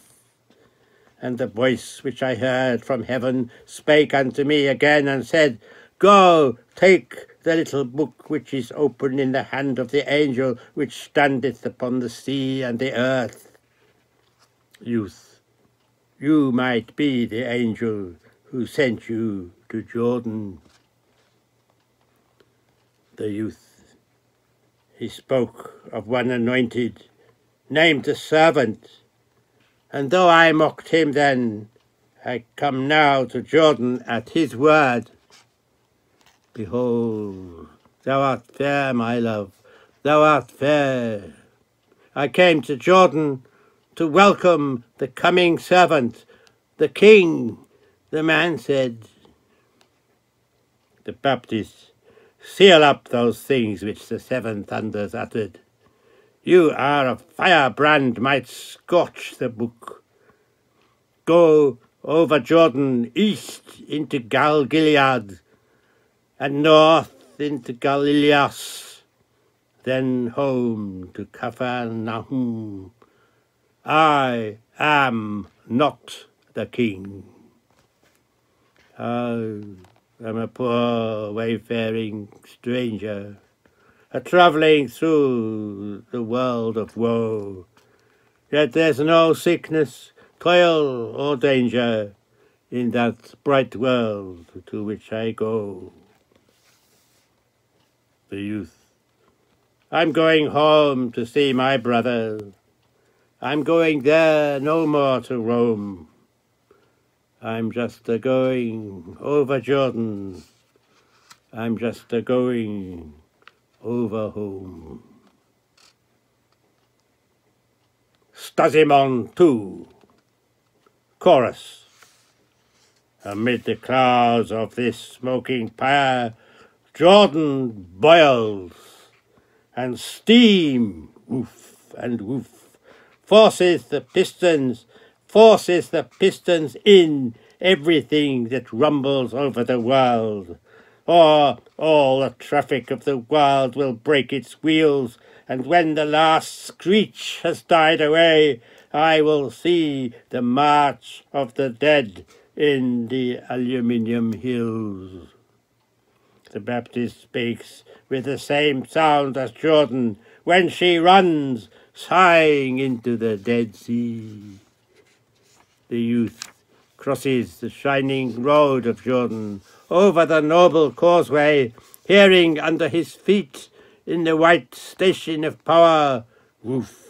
And the voice which I heard from heaven spake unto me again and said, Go, take the little book which is open in the hand of the angel which standeth upon the sea and the earth. Youth, you might be the angel who sent you to Jordan. The youth. He spoke of one anointed, named the servant, and though I mocked him then, I come now to Jordan at his word. Behold, thou art fair, my love, thou art fair. I came to Jordan to welcome the coming servant, the King, the man said. The Baptist. Seal up those things which the seven thunders uttered. You are a firebrand might scorch the book. Go over Jordan, east into Gilead, and north into Galileas, then home to Capharnaum. I am not the King. I'm a poor wayfaring stranger, a-travelling through the world of woe. Yet there's no sickness, toil, or danger in that bright world to which I go. The youth. I'm going home to see my brother. I'm going there no more to roam. I'm just a-going over Jordan. I'm just a-going over home. Stasimon II, chorus. Amid the clouds of this smoking pyre, Jordan boils, and steam, woof and woof, forces the pistons in everything that rumbles over the world. Or all the traffic of the world will break its wheels, and when the last screech has died away, I will see the march of the dead in the aluminium hills. The Baptist speaks with the same sound as Jordan when she runs, sighing into the Dead Sea. The youth crosses the shining road of Jordan, over the noble causeway, hearing under his feet in the white station of power, woof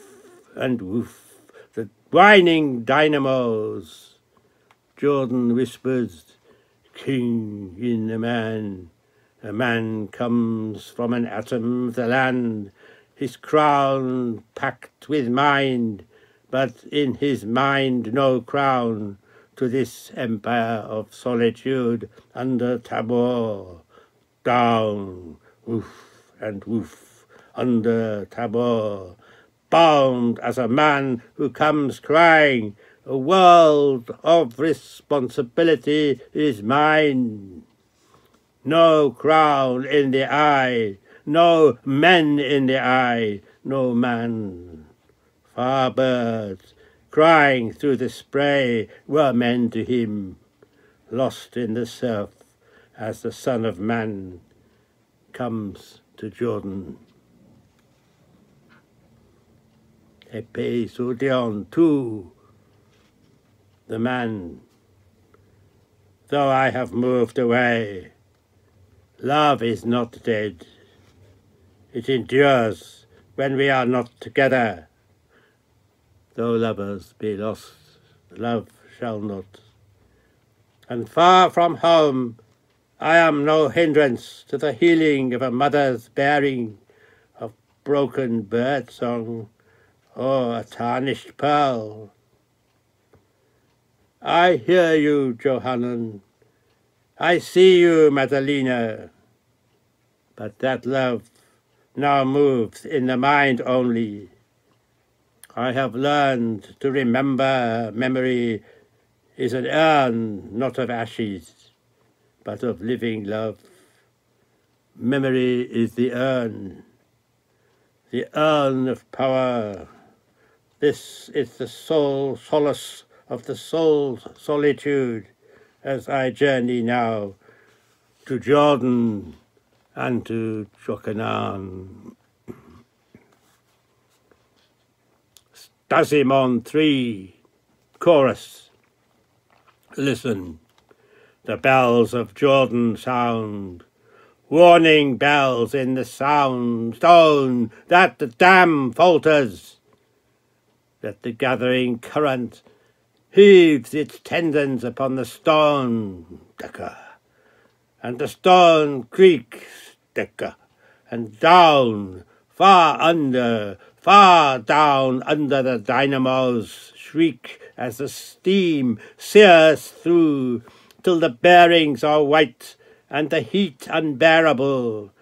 and woof, the whining dynamos. Jordan whispers, King in a man comes from an atom of the land, his crown packed with mind, but in his mind no crown, to this empire of solitude under Tabor. Down, woof and woof, under Tabor, bound as a man who comes crying, a world of responsibility is mine. No crown in the eye, no men in the eye, no man. Far birds, crying through the spray, were men to him, lost in the surf as the Son of Man comes to Jordan. Episodion II, the man. Though I have moved away, love is not dead. It endures when we are not together. Though lovers be lost, love shall not. And far from home, I am no hindrance to the healing of a mother's bearing, of broken bird song, or a tarnished pearl. I hear you, Johannan. I see you, Madalena. But that love now moves in the mind only. I have learned to remember memory is an urn not of ashes, but of living love. Memory is the urn of power. This is the sole solace of the soul's solitude, as I journey now to Jordan and to Jochanan. Stasimon III, chorus. Listen, the bells of Jordan sound, warning bells in the sound stone that the dam falters, that the gathering current heaves its tendons upon the stone, Decca, and the stone creaks, Decca, and down, far down under the dynamos shriek as the steam sears through, till the bearings are white and the heat unbearable,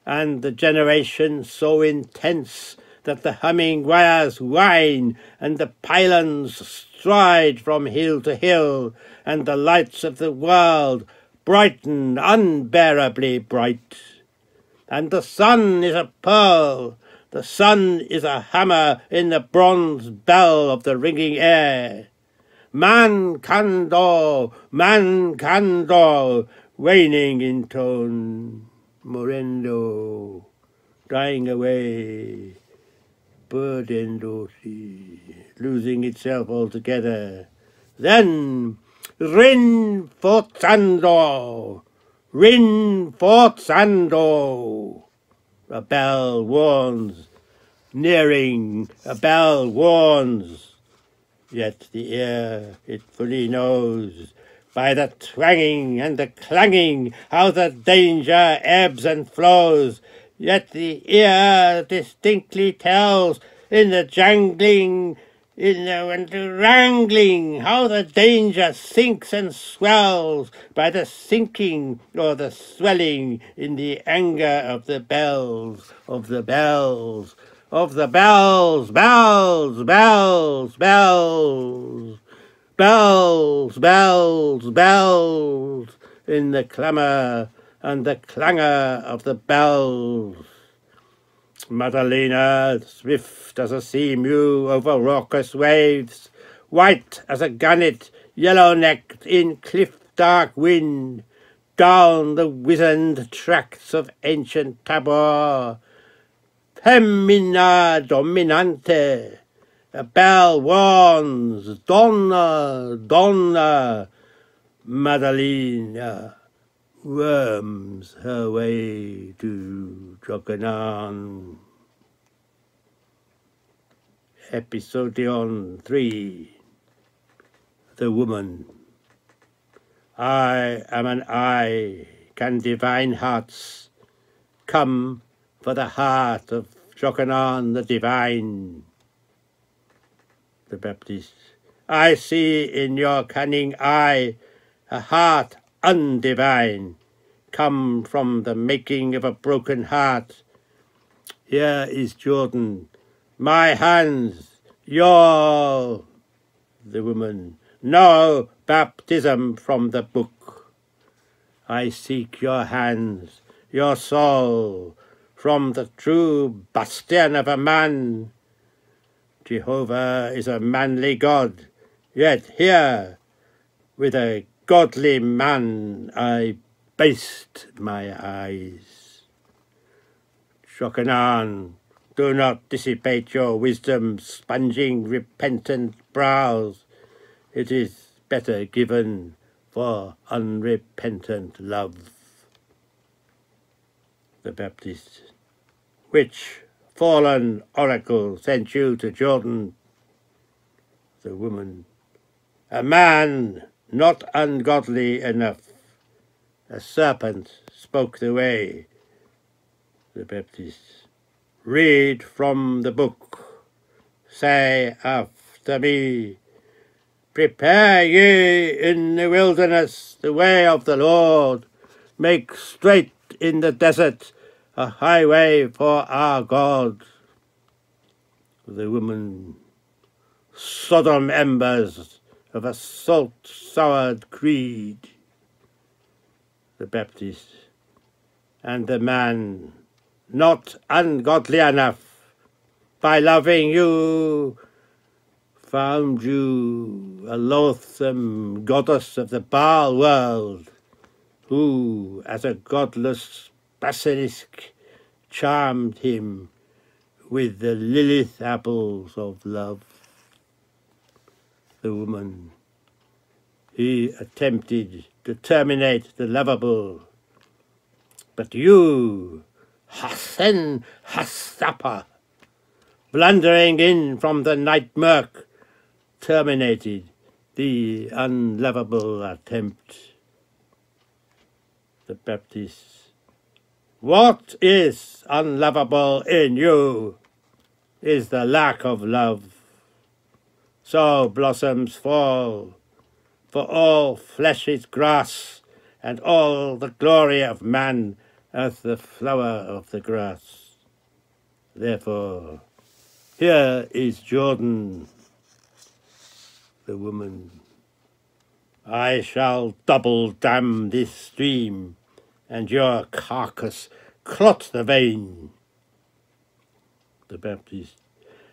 and the generation so intense that the humming wires whine and the pylons stride from hill to hill, and the lights of the world brighten unbearably bright. And the sun is a pearl, the sun is a hammer in the bronze bell of the ringing air. Man candor, waning in tone, morendo, dying away, burdendosi, losing itself altogether. Then, rinforzando, a bell warns, nearing, a bell warns, yet the ear it fully knows, by the twanging and the clanging, how the danger ebbs and flows, yet the ear distinctly tells, in the jangling, and the wrangling, how the danger sinks and swells, by the sinking or the swelling in the anger of the bells, of the bells, of the bells, bells, bells, bells, bells, bells, bells, in the clamour and the clangour of the bells. Madalena, swift as a sea mew over raucous waves, white as a gannet, yellow-necked in cliff-dark wind, down the wizened tracts of ancient Tabor, Femina dominante, a bell warns, Donna, Donna, Madalena worms her way to Jokanan. Episodion 3. The Woman. I am an eye, can divine hearts come for the heart of Jokanan the divine? The Baptist. I see in your cunning eye a heart undivine, come from the making of a broken heart. Here is Jordan, my hands, your... The woman. No baptism from the book. I seek your hands, your soul, from the true bastion of a man. Jehovah is a manly God, yet here, with a godly man, I baste my eyes. Jokanan, do not dissipate your wisdom, sponging repentant brows. It is better given for unrepentant love. The Baptist. Which fallen oracle sent you to Jordan? The woman. A man not ungodly enough. A serpent spoke the way. The Baptist. Read from the book. Say after me, prepare ye in the wilderness the way of the Lord. Make straight in the desert a highway for our God. The woman. Sodom embers of a salt-soured creed. The Baptist. And the man, not ungodly enough, by loving you, found you a loathsome goddess of the Baal world, who, as a godless basilisk, charmed him with the Lilith apples of love. The woman. He attempted to terminate the lovable, but you, Hasen Hastapa, blundering in from the night murk, terminated the unlovable attempt. The Baptist. What is unlovable in you is the lack of love. So blossoms fall, for all flesh is grass, and all the glory of man as the flower of the grass. Therefore, here is Jordan, the woman. I shall double dam this stream, and your carcass clot the vein. The Baptist.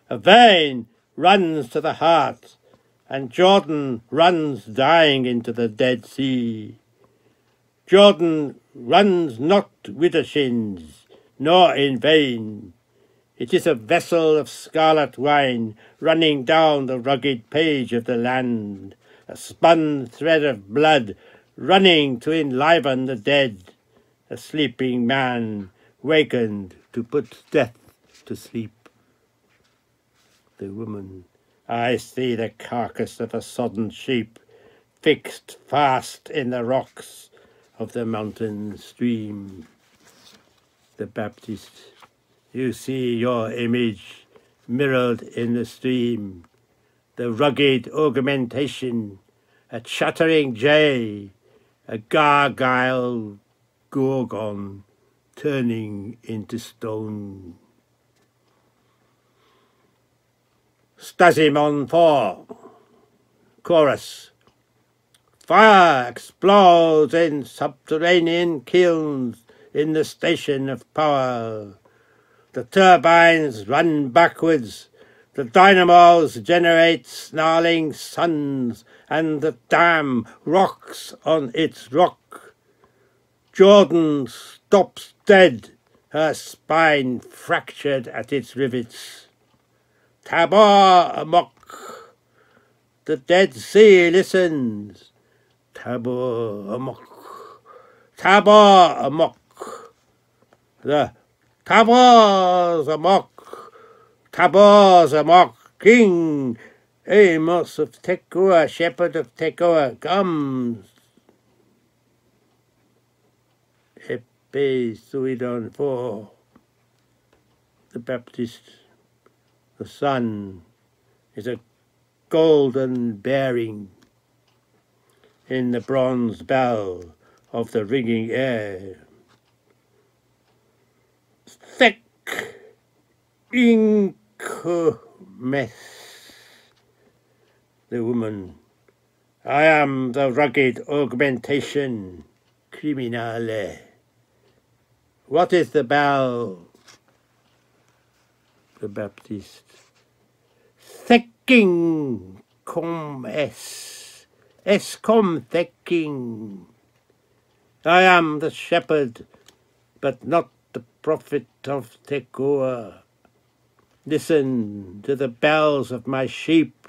A vein runs to the heart, and Jordan runs dying into the Dead Sea. Jordan runs not widowshins, nor in vain. It is a vessel of scarlet wine running down the rugged page of the land, a spun thread of blood running to enliven the dead, a sleeping man wakened to put death to sleep. The woman. I see the carcass of a sodden sheep, fixed fast in the rocks of the mountain stream. The Baptist. You see your image mirrored in the stream, the rugged augmentation, a chattering jay, a gargoyle gorgon turning into stone. Stasimon 4. Chorus. Fire explodes in subterranean kilns in the station of power. The turbines run backwards, the dynamos generate snarling suns, and the dam rocks on its rock. Jordan stops dead, her spine fractured at its rivets. Tabor amok, the Dead Sea listens. Tabor amok, Tabor amok, the Tabor's amok, King Amos of Tekoa, shepherd of Tekoa, comes. Epe 4. The Baptist, the sun, is a golden bearing in the bronze bell of the ringing air. Thick incomes. The woman. I am the rugged augmentation, criminale. What is the bell? The Baptist. Thecking cum es cum thecking. I am the shepherd, but not the prophet of Tekoa. Listen to the bells of my sheep.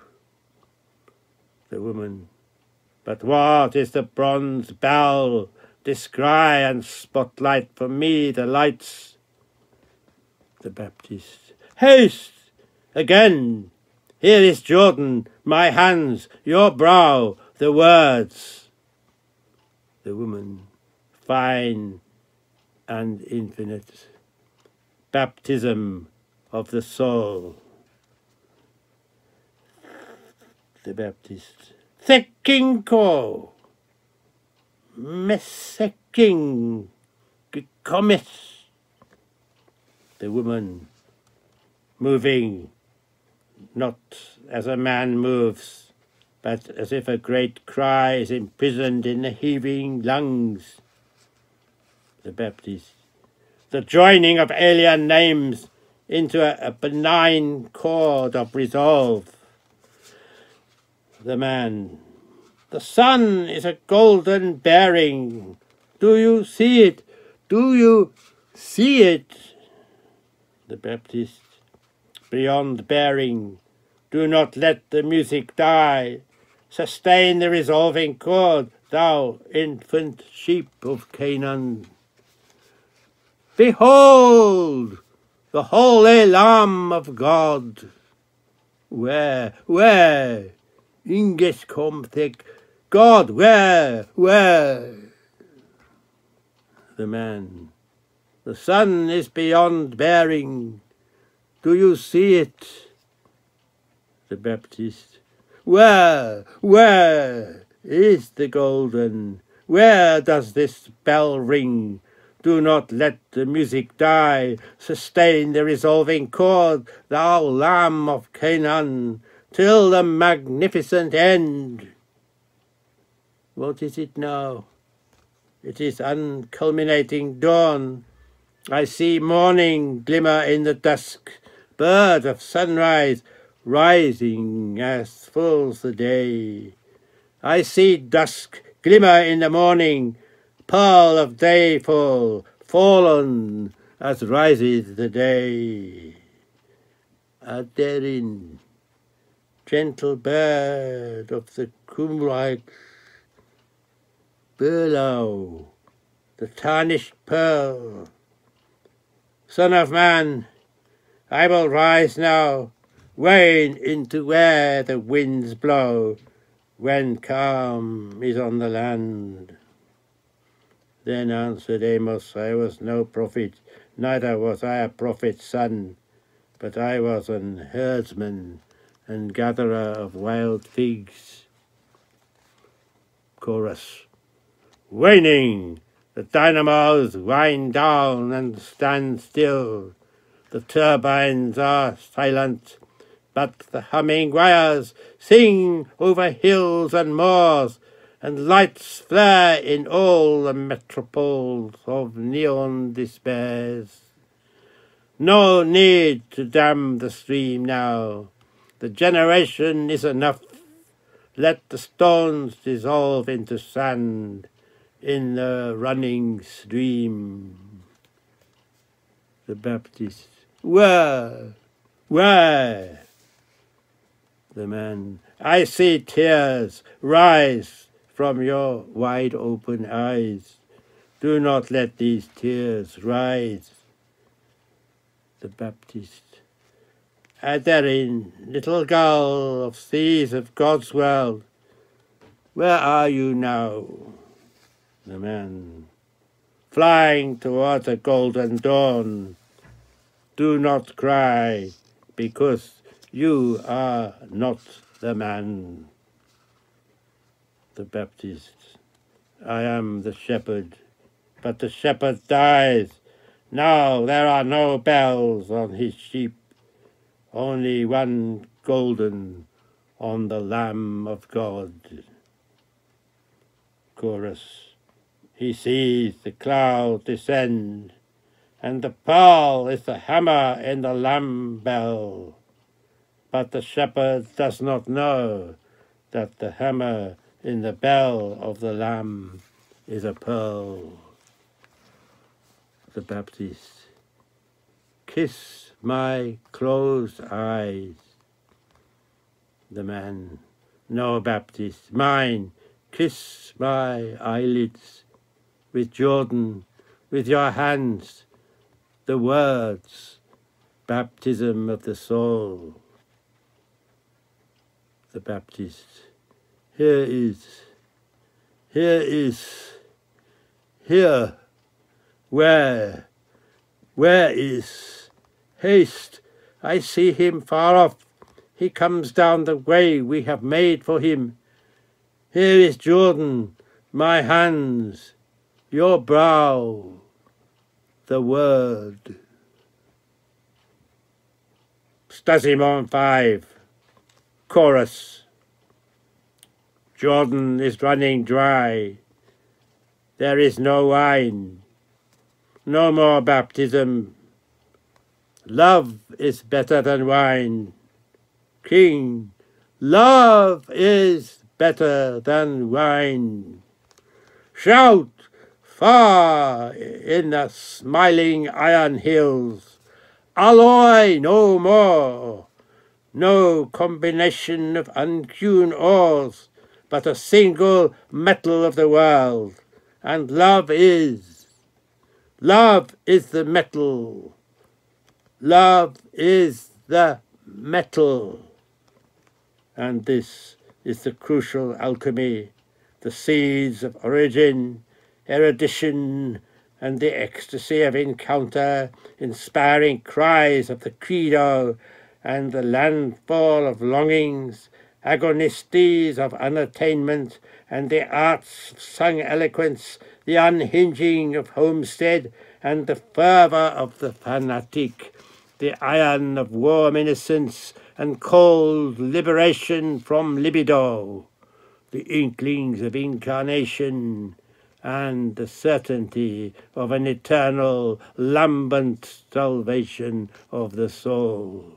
The woman. But what is the bronze bell? Descry and spotlight for me the lights. The Baptist. Haste! Again! Here is Jordan, my hands, your brow, the words. The woman. Fine and infinite. Baptism of the soul. The Baptist. Theckinko. Messeking. Gekommet. The woman. Moving, not as a man moves, but as if a great cry is imprisoned in the heaving lungs. The Baptist. The joining of alien names into a benign chord of resolve. The man. The sun is a golden bearing. Do you see it? Do you see it? The Baptist. Beyond bearing, do not let the music die. Sustain the resolving chord, thou infant sheep of Canaan. Behold, the holy Lamb of God. Where, Inges come thick, God, where? The man. The sun is beyond bearing. Do you see it? The Baptist. Where is the golden? Where does this bell ring? Do not let the music die. Sustain the resolving chord, thou Lamb of Canaan, till the magnificent end. What is it now? It is unculminating dawn. I see morning glimmer in the dusk, bird of sunrise, rising as falls the day. I see dusk glimmer in the morning, pearl of dayfall, fallen as rises the day. Aderin, gentle bird of the Cumrites, Burlow, the tarnished pearl. Son of man, I will rise now, wane into where the winds blow, when calm is on the land. Then answered Amos, I was no prophet, neither was I a prophet's son, but I was an herdsman and gatherer of wild figs. Chorus. Waning, the dynamos wind down and stand still. The turbines are silent, but the humming wires sing over hills and moors, and lights flare in all the metropoles of neon despairs. No need to dam the stream now. The generation is enough. Let the stones dissolve into sand in the running stream. The Baptist. Where? Where? The man. I see tears rise from your wide open eyes. Do not let these tears rise. The Baptist. Aderin, little gull of seas of God's world, where are you now? The man. Flying toward the golden dawn. Do not cry, because you are not the man. The Baptist. I am the shepherd, but the shepherd dies. Now there are no bells on his sheep, only one golden on the Lamb of God. Chorus. He sees the cloud descend, and the pearl is the hammer in the lamb bell. But the shepherd does not know that the hammer in the bell of the lamb is a pearl. The Baptist. Kiss my closed eyes. The man. No, Baptist, mine. Kiss my eyelids. With Jordan, with your hands, the words, baptism of the soul. The Baptist. Here, where is? Haste, I see him far off. He comes down the way we have made for him. Here is Jordan, my hands, your brow, the word. Stasimon 5, chorus. Jordan is running dry. There is no wine. No more baptism. Love is better than wine. King, love is better than wine. Shout far in the smiling iron hills. Alloy no more. No combination of unhewn ores, but a single metal of the world. And love is the metal. Love is the metal. And this is the crucial alchemy, the seeds of origin, erudition, and the ecstasy of encounter, inspiring cries of the credo, and the landfall of longings, agonistes of unattainment, and the arts of sung eloquence, the unhinging of homestead, and the fervour of the fanatic, the iron of warm innocence, and cold liberation from libido, the inklings of incarnation, and the certainty of an eternal, lambent salvation of the soul.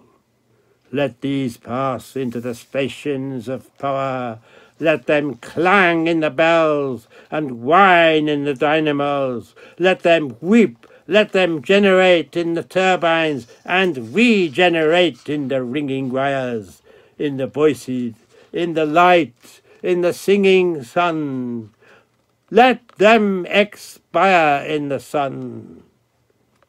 Let these pass into the stations of power. Let them clang in the bells and whine in the dynamos. Let them weep. Let them generate in the turbines and regenerate in the ringing wires, in the voices, in the light, in the singing sun. Let them expire in the sun.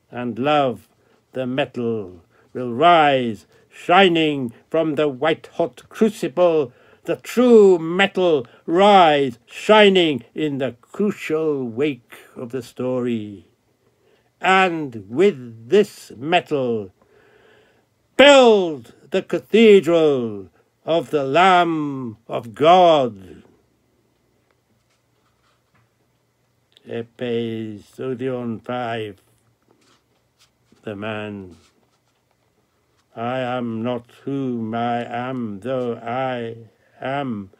And love, the metal, will rise, shining from the white-hot crucible, the true metal rise, shining in the crucial wake of the story. And with this metal, build the cathedral of the Lamb of God. Episode 5. The man. I am not whom I am, though I am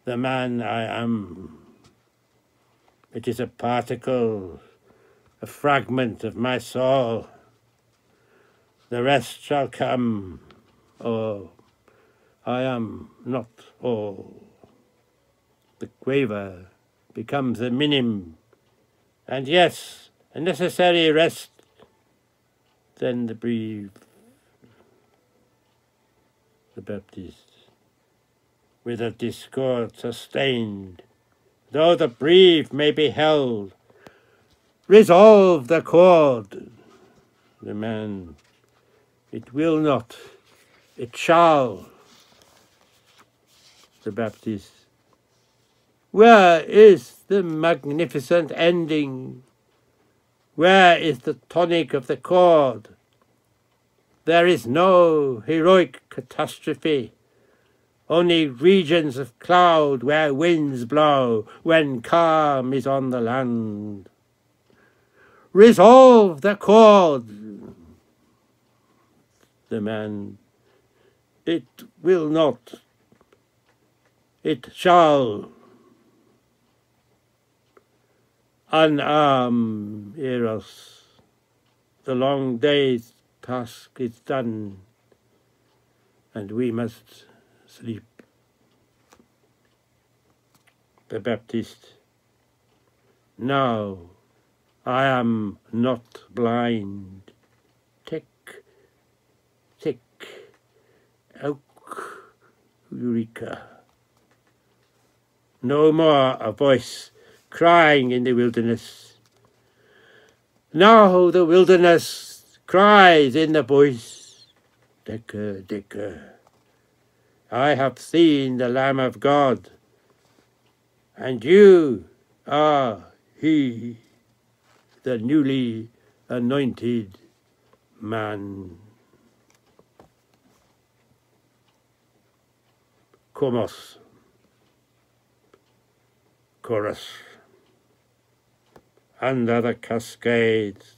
the man I am. It is a particle, a fragment of my soul. The rest shall come. Oh, I am not all. The quaver becomes a minim, and yes, a necessary rest. Then the breathe, the Baptist, with a discord sustained, though the breathe may be held. Resolve the chord, the man. It will not, it shall. The Baptist. Where is the magnificent ending? Where is the tonic of the chord? There is no heroic catastrophe, only regions of cloud where winds blow when calm is on the land. Resolve the chord, the man. It will not, it shall. Unarm, Eros. The long day's task is done, and we must sleep. The Baptist. Now I am not blind. Tick, tick, oak, Eureka. No more a voice crying in the wilderness. Now the wilderness cries in the voice. Decker, Decker. I have seen the Lamb of God, and you are he, the newly anointed man. Komos. Chorus. Under the cascades,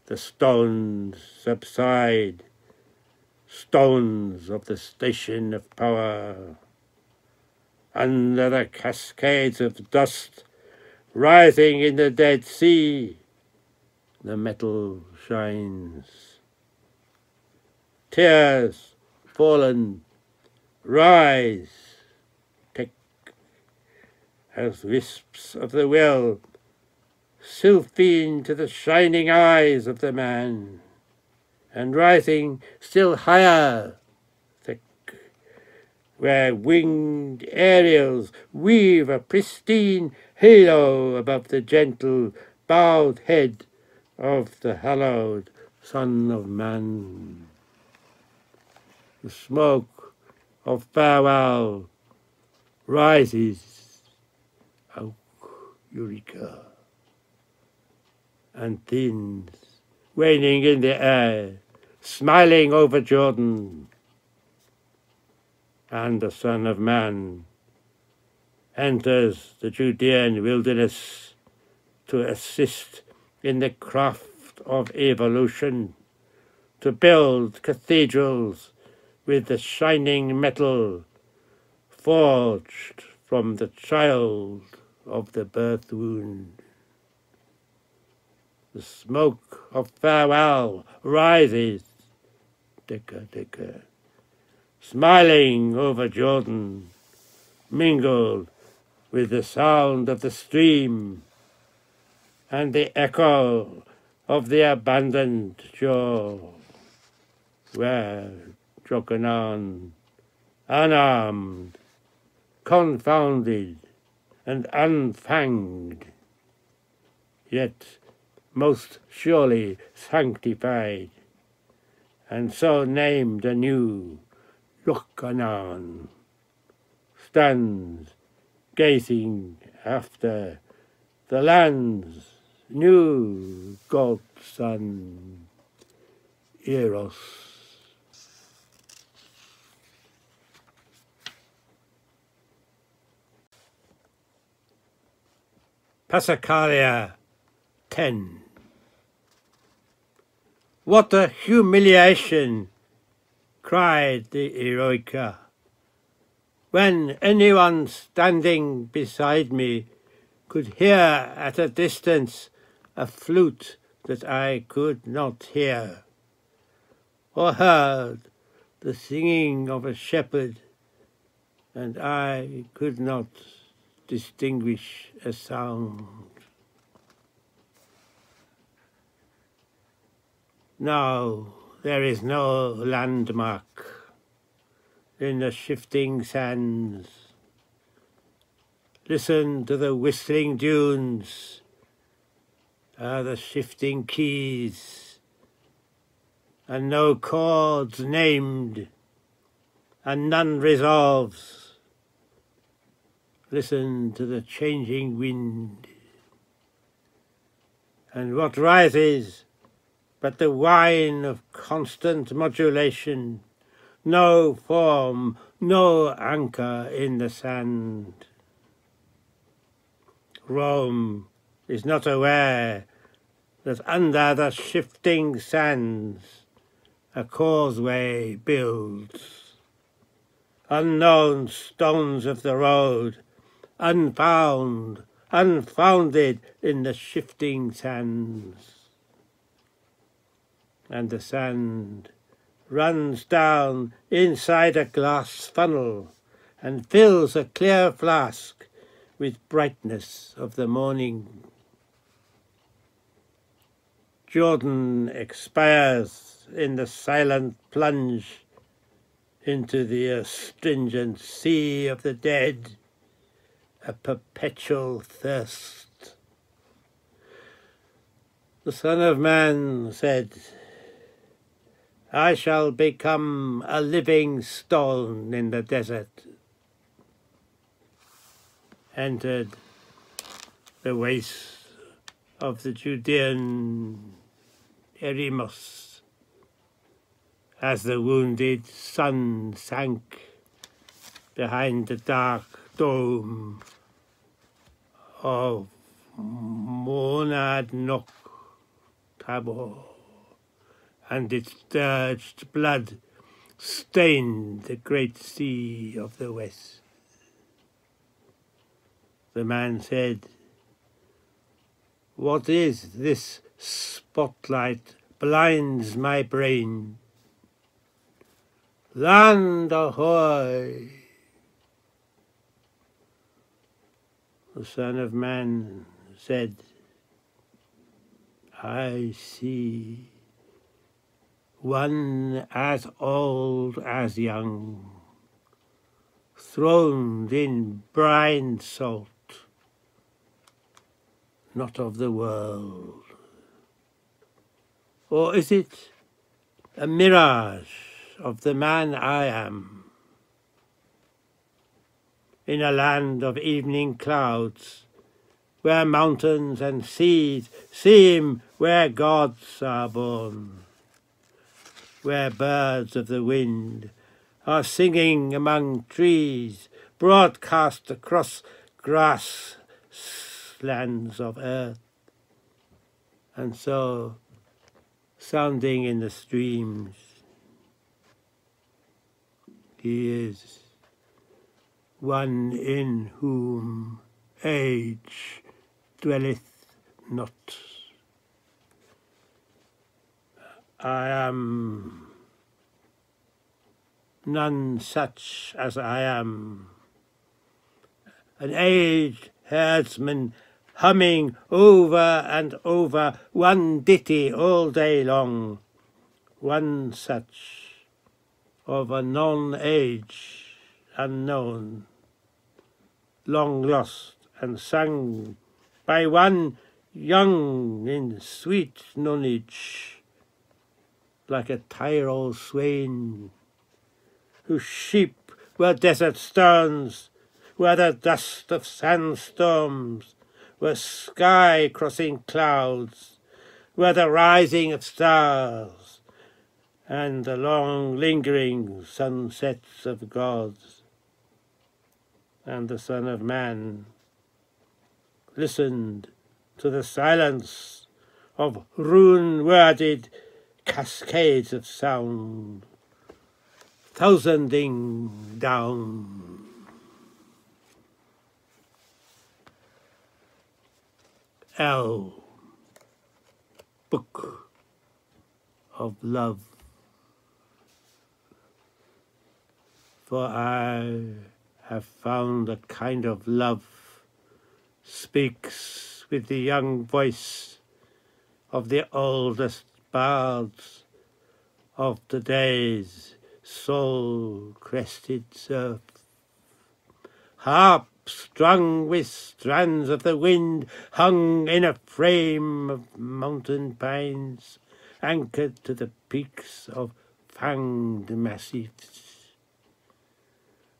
the stones subside, stones of the station of power. Under the cascades of dust, rising in the Dead Sea, the metal shines. Tears fallen, rise, tick, as wisps of the will, sylphine to the shining eyes of the man, and rising still higher, thick, where winged aerials weave a pristine halo above the gentle, bowed head of the hallowed Son of Man. The smoke of farewell rises, out, Eureka, and thins, waning in the air, smiling over Jordan. And the Son of Man enters the Judean wilderness to assist in the craft of evolution, to build cathedrals with the shining metal forged from the child of the birth wound. The smoke of farewell rises, Decker, Decker, smiling over Jordan, mingled with the sound of the stream and the echo of the abandoned shore, where Jochanan, unarmed, confounded, and unfanged, yet most surely sanctified, and so named anew, Lucanan, stands gazing after the land's new godson, Eros. Passacaglias X. What a humiliation, cried the Eroica, when anyone standing beside me could hear at a distance a flute that I could not hear, or heard the singing of a shepherd, and I could not distinguish a sound. Now there is no landmark in the shifting sands. Listen to the whistling dunes, the shifting keys, and no chords named, and none resolves. Listen to the changing wind, and what rises but the whine of constant modulation, no form, no anchor in the sand. Rome is not aware that under the shifting sands a causeway builds. Unknown stones of the road, unfound, unfounded in the shifting sands. And the sand runs down inside a glass funnel and fills a clear flask with brightness of the morning. Jordan expires in the silent plunge into the astringent sea of the dead, a perpetual thirst. The Son of Man said, I shall become a living stone in the desert. Entered the waste of the Judean Eremos as the wounded sun sank behind the dark dome of Monadnock Tabor, and its dirged blood stained the great sea of the west. The man said, what is this spotlight blinds my brain? Land ahoy! The Son of Man said, I see one as old as young, throned in brine salt, not of the world. Or is it a mirage of the man I am? In a land of evening clouds, where mountains and seas seem where gods are born, where birds of the wind are singing among trees, broadcast across grasslands of earth, and so sounding in the streams. He is one in whom age dwelleth not. I am none such as I am, an aged herdsman humming over and over one ditty all day long, one such of a non-age unknown, long lost and sung by one young in sweet nonage, like a Tyrol swain, whose sheep were desert stones, were the dust of sandstorms, were sky-crossing clouds, were the rising of stars, and the long lingering sunsets of gods. And the Son of Man listened to the silence of rune-worded cascades of sound, thousanding down. L. Book of Love. For I have found a kind of love speaks with the young voice of the oldest bards of today's soul-crested surf. Harp strung with strands of the wind, hung in a frame of mountain pines, anchored to the peaks of fanged massifs.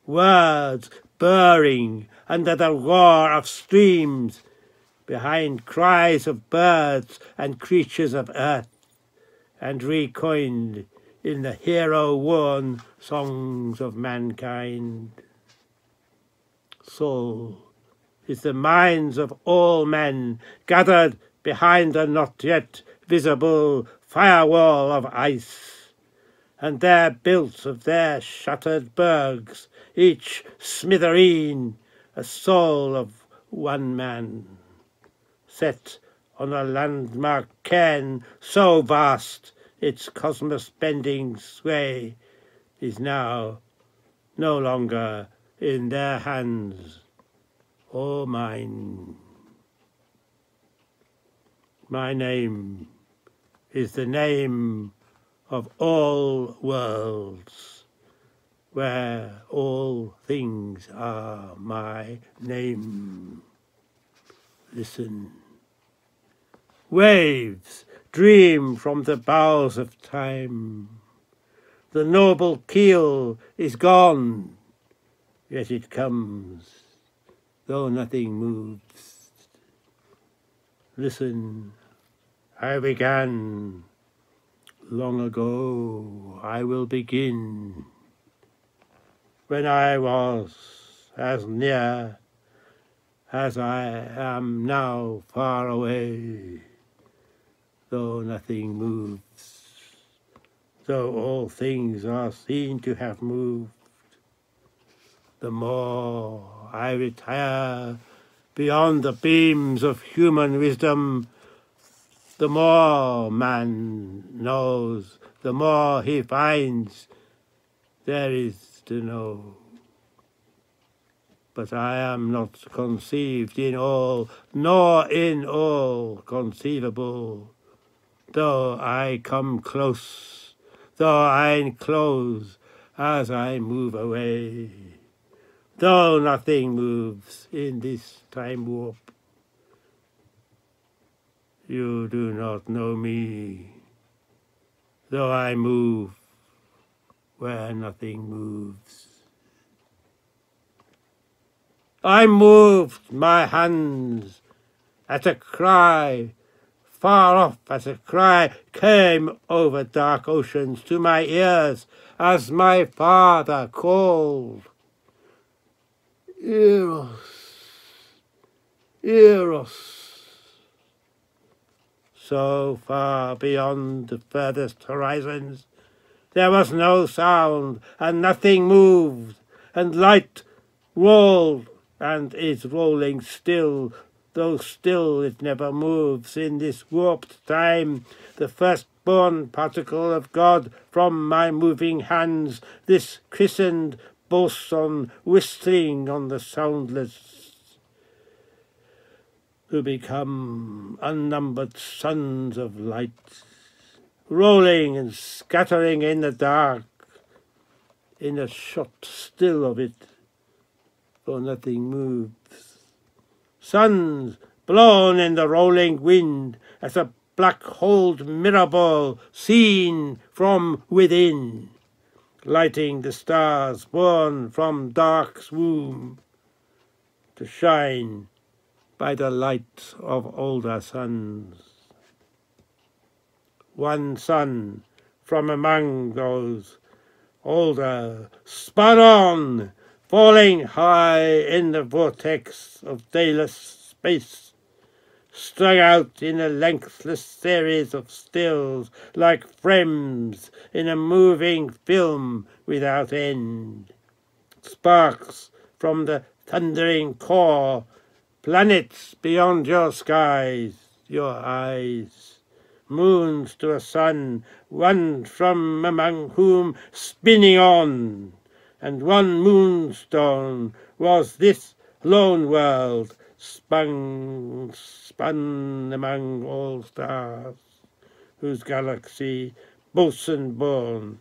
Words burring under the roar of streams, behind cries of birds and creatures of earth, and recoined in the hero-worn songs of mankind. Soul is the minds of all men, gathered behind a not yet visible firewall of ice, and there built of their shattered bergs, each smithereen a soul of one man, set on a landmark cairn so vast its cosmos-bending sway is now no longer in their hands or mine. My name is the name of all worlds, where all things are my name. Listen. Waves dream from the bowels of time. The noble keel is gone, yet it comes, though nothing moves. Listen, I began long ago. I will begin when I was as near as I am now far away, though nothing moves, though all things are seen to have moved. The more I retire beyond the beams of human wisdom, the more man knows, the more he finds there is to know. But I am not conceived in all, nor in all conceivable, though I come close, though I enclose as I move away, though nothing moves in this time warp. You do not know me, though I move where nothing moves. I moved my hands at a cry, far off as a cry came over dark oceans to my ears as my father called. Eros, Eros. So far beyond the furthest horizons, there was no sound, and nothing moved, and light rolled, and is rolling still, though still it never moves in this warped time, the firstborn particle of God from my moving hands, this christened boson whistling on the soundless, who become unnumbered suns of light, rolling and scattering in the dark, in a shot still of it, for nothing moves. Suns blown in the rolling wind as a black-holed mirror ball seen from within, lighting the stars born from dark's womb to shine by the light of older suns. One sun from among those older spun on, falling high in the vortex of dayless space, strung out in a lengthless series of stills like frames in a moving film without end. Sparks from the thundering core, planets beyond your skies, your eyes, moons to a sun, one from among whom spinning on, and one moonstone was this lone world, spun among all stars, whose galaxy, bosun born,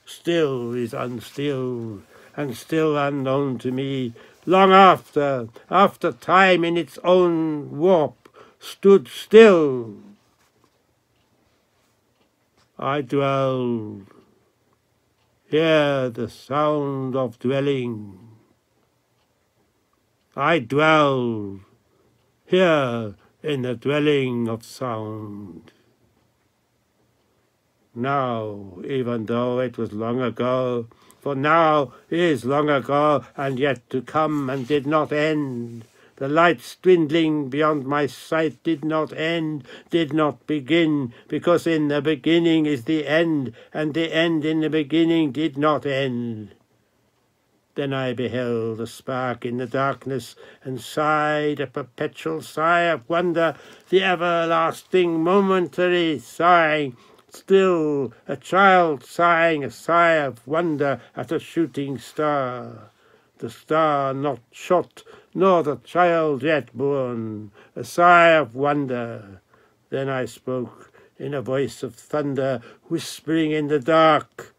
still is unstilled, and still unknown to me, long after time in its own warp stood still. I dwelled, hear the sound of dwelling. I dwelled here in the dwelling of sound. Now, even though it was long ago, for now is long ago and yet to come and did not end, the lights dwindling beyond my sight did not end, did not begin, because in the beginning is the end, and the end in the beginning did not end. Then I beheld a spark in the darkness, and sighed a perpetual sigh of wonder, the everlasting momentary sighing, still a child sighing a sigh of wonder at a shooting star, the star not shot, nor the child yet born, a sigh of wonder. Then I spoke in a voice of thunder, whispering in the dark,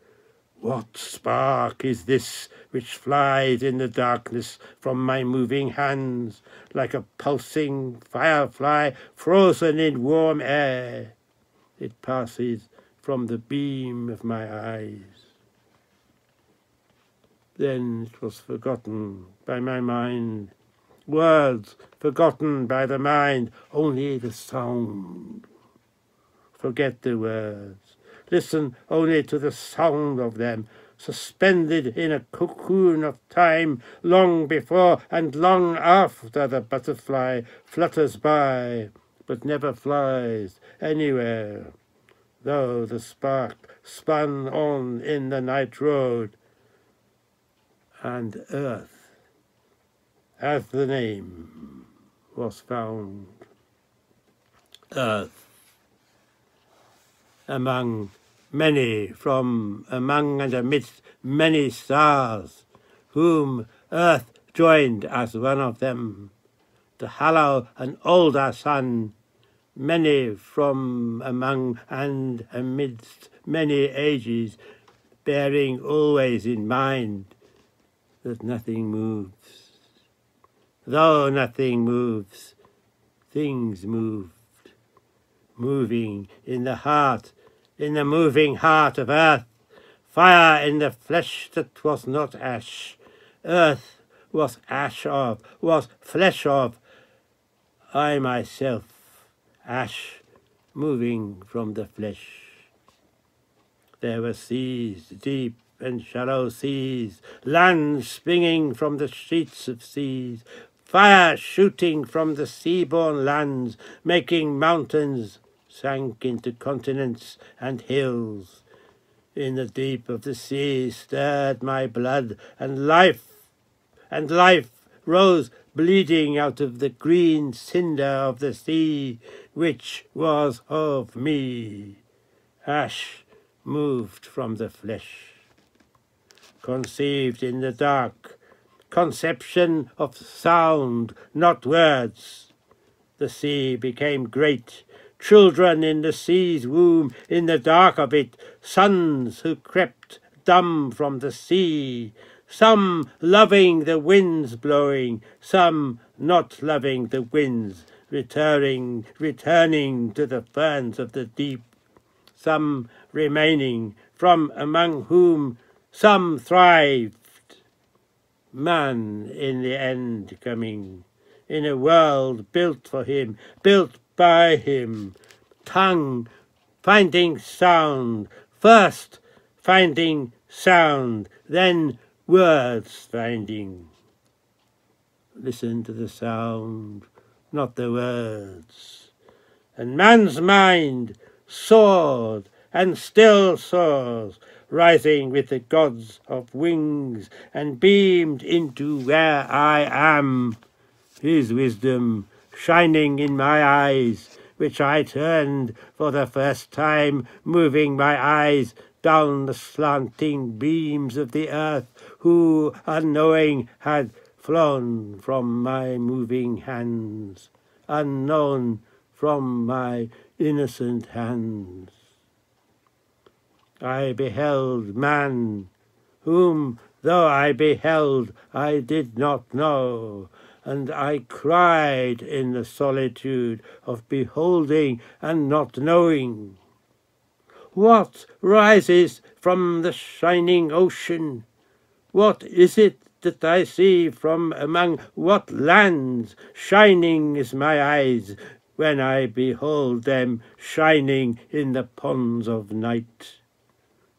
what spark is this which flies in the darkness from my moving hands, like a pulsing firefly frozen in warm air? It passes from the beam of my eyes. Then it was forgotten by my mind, words forgotten by the mind, only the sound. Forget the words, listen only to the sound of them, suspended in a cocoon of time, long before and long after the butterfly flutters by, but never flies anywhere, though the spark spun on in the night road. And earth, as the name, was found. Earth, among many, from among and amidst many stars, whom earth joined as one of them, to hallow an older sun, many from among and amidst many ages, bearing always in mind that nothing moves. Though nothing moves, things moved, moving in the heart, in the moving heart of earth, fire in the flesh that was not ash. Earth was ash of, was flesh of, I myself, ash, moving from the flesh. There were seas, deep and shallow seas, land springing from the sheets of seas, fire shooting from the sea-born lands, making mountains, sank into continents and hills. In the deep of the sea stirred my blood, and life rose bleeding out of the green cinder of the sea, which was of me. Ash moved from the flesh, conceived in the dark, conception of sound, not words. The sea became great, children in the sea's womb, in the dark of it, sons who crept dumb from the sea, some loving the winds blowing, some not loving the winds, returning to the ferns of the deep, some remaining, from among whom some thrived. Man in the end coming, in a world built for him, built by him, tongue finding sound, first finding sound, then words finding. Listen to the sound, not the words. And man's mind soared and still soars, rising with the gods of wings, and beamed into where I am, his wisdom shining in my eyes, which I turned for the first time, moving my eyes down the slanting beams of the earth, who, unknowing, had flown from my moving hands, unknown from my innocent hands. I beheld man, whom, though I beheld, I did not know, and I cried in the solitude of beholding and not knowing. What rises from the shining ocean? What is it that I see from among what lands? Shining is my eyes when I behold them shining in the ponds of night.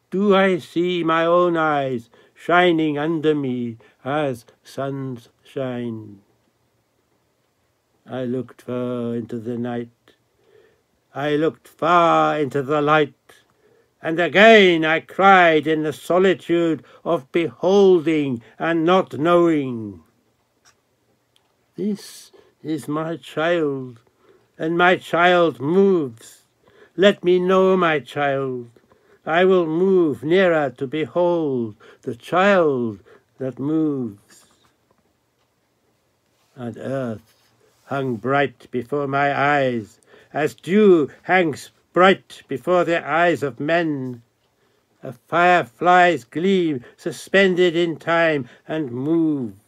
Do I see my own eyes shining under me as suns shine? I looked far into the night. I looked far into the light. And again I cried in the solitude of beholding and not knowing. This is my child, and my child moves. Let me know my child. I will move nearer to behold the child that moves. And earth hung bright before my eyes, as dew hangs bright before the eyes of men. A firefly's gleam suspended in time and moved.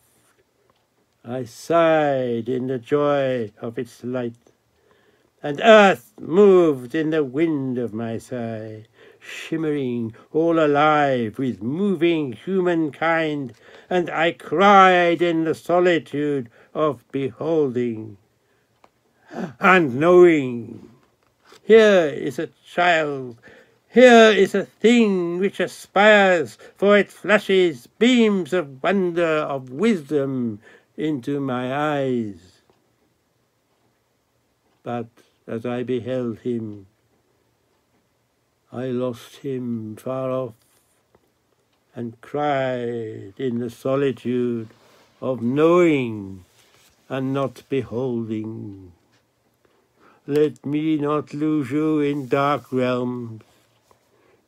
I sighed in the joy of its light, and earth moved in the wind of my sigh, shimmering all alive with moving humankind, and I cried in the solitude of beholding and knowing. Here is a child, here is a thing which aspires, for it flashes beams of wonder, of wisdom into my eyes. But as I beheld him, I lost him far off, and cried in the solitude of knowing and not beholding. Let me not lose you in dark realms.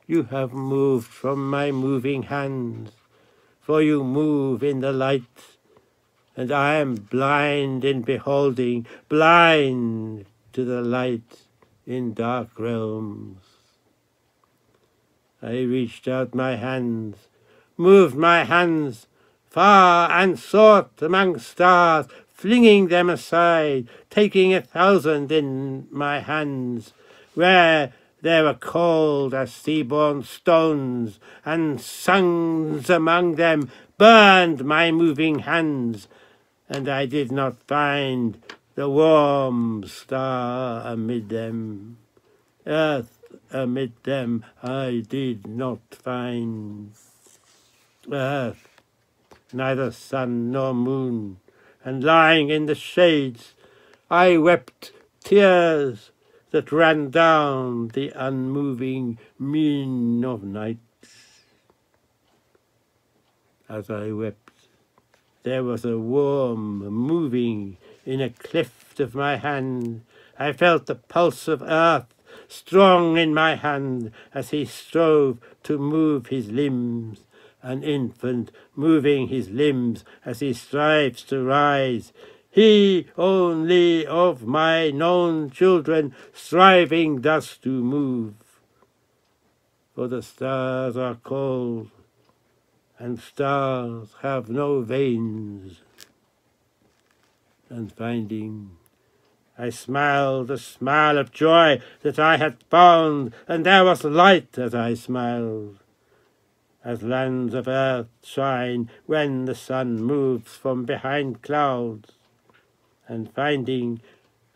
You have moved from my moving hands, for you move in the light, and I am blind in beholding, blind to the light in dark realms. I reached out my hands, moved my hands far and sought among stars, flinging them aside, taking 1,000 in my hands, where they were cold as sea-born stones, and suns among them burned my moving hands, and I did not find the warm star amid them. Earth amid them I did not find. Earth, neither sun nor moon, and lying in the shades, I wept tears that ran down the unmoving mien of night. As I wept, there was a worm moving in a cleft of my hand. I felt the pulse of earth strong in my hand as he strove to move his limbs, an infant moving his limbs as he strives to rise. He only of my known children striving thus to move. For the stars are cold, and stars have no veins. And finding I smiled a smile of joy that I had found, and there was light as I smiled, as lands of earth shine when the sun moves from behind clouds. And finding,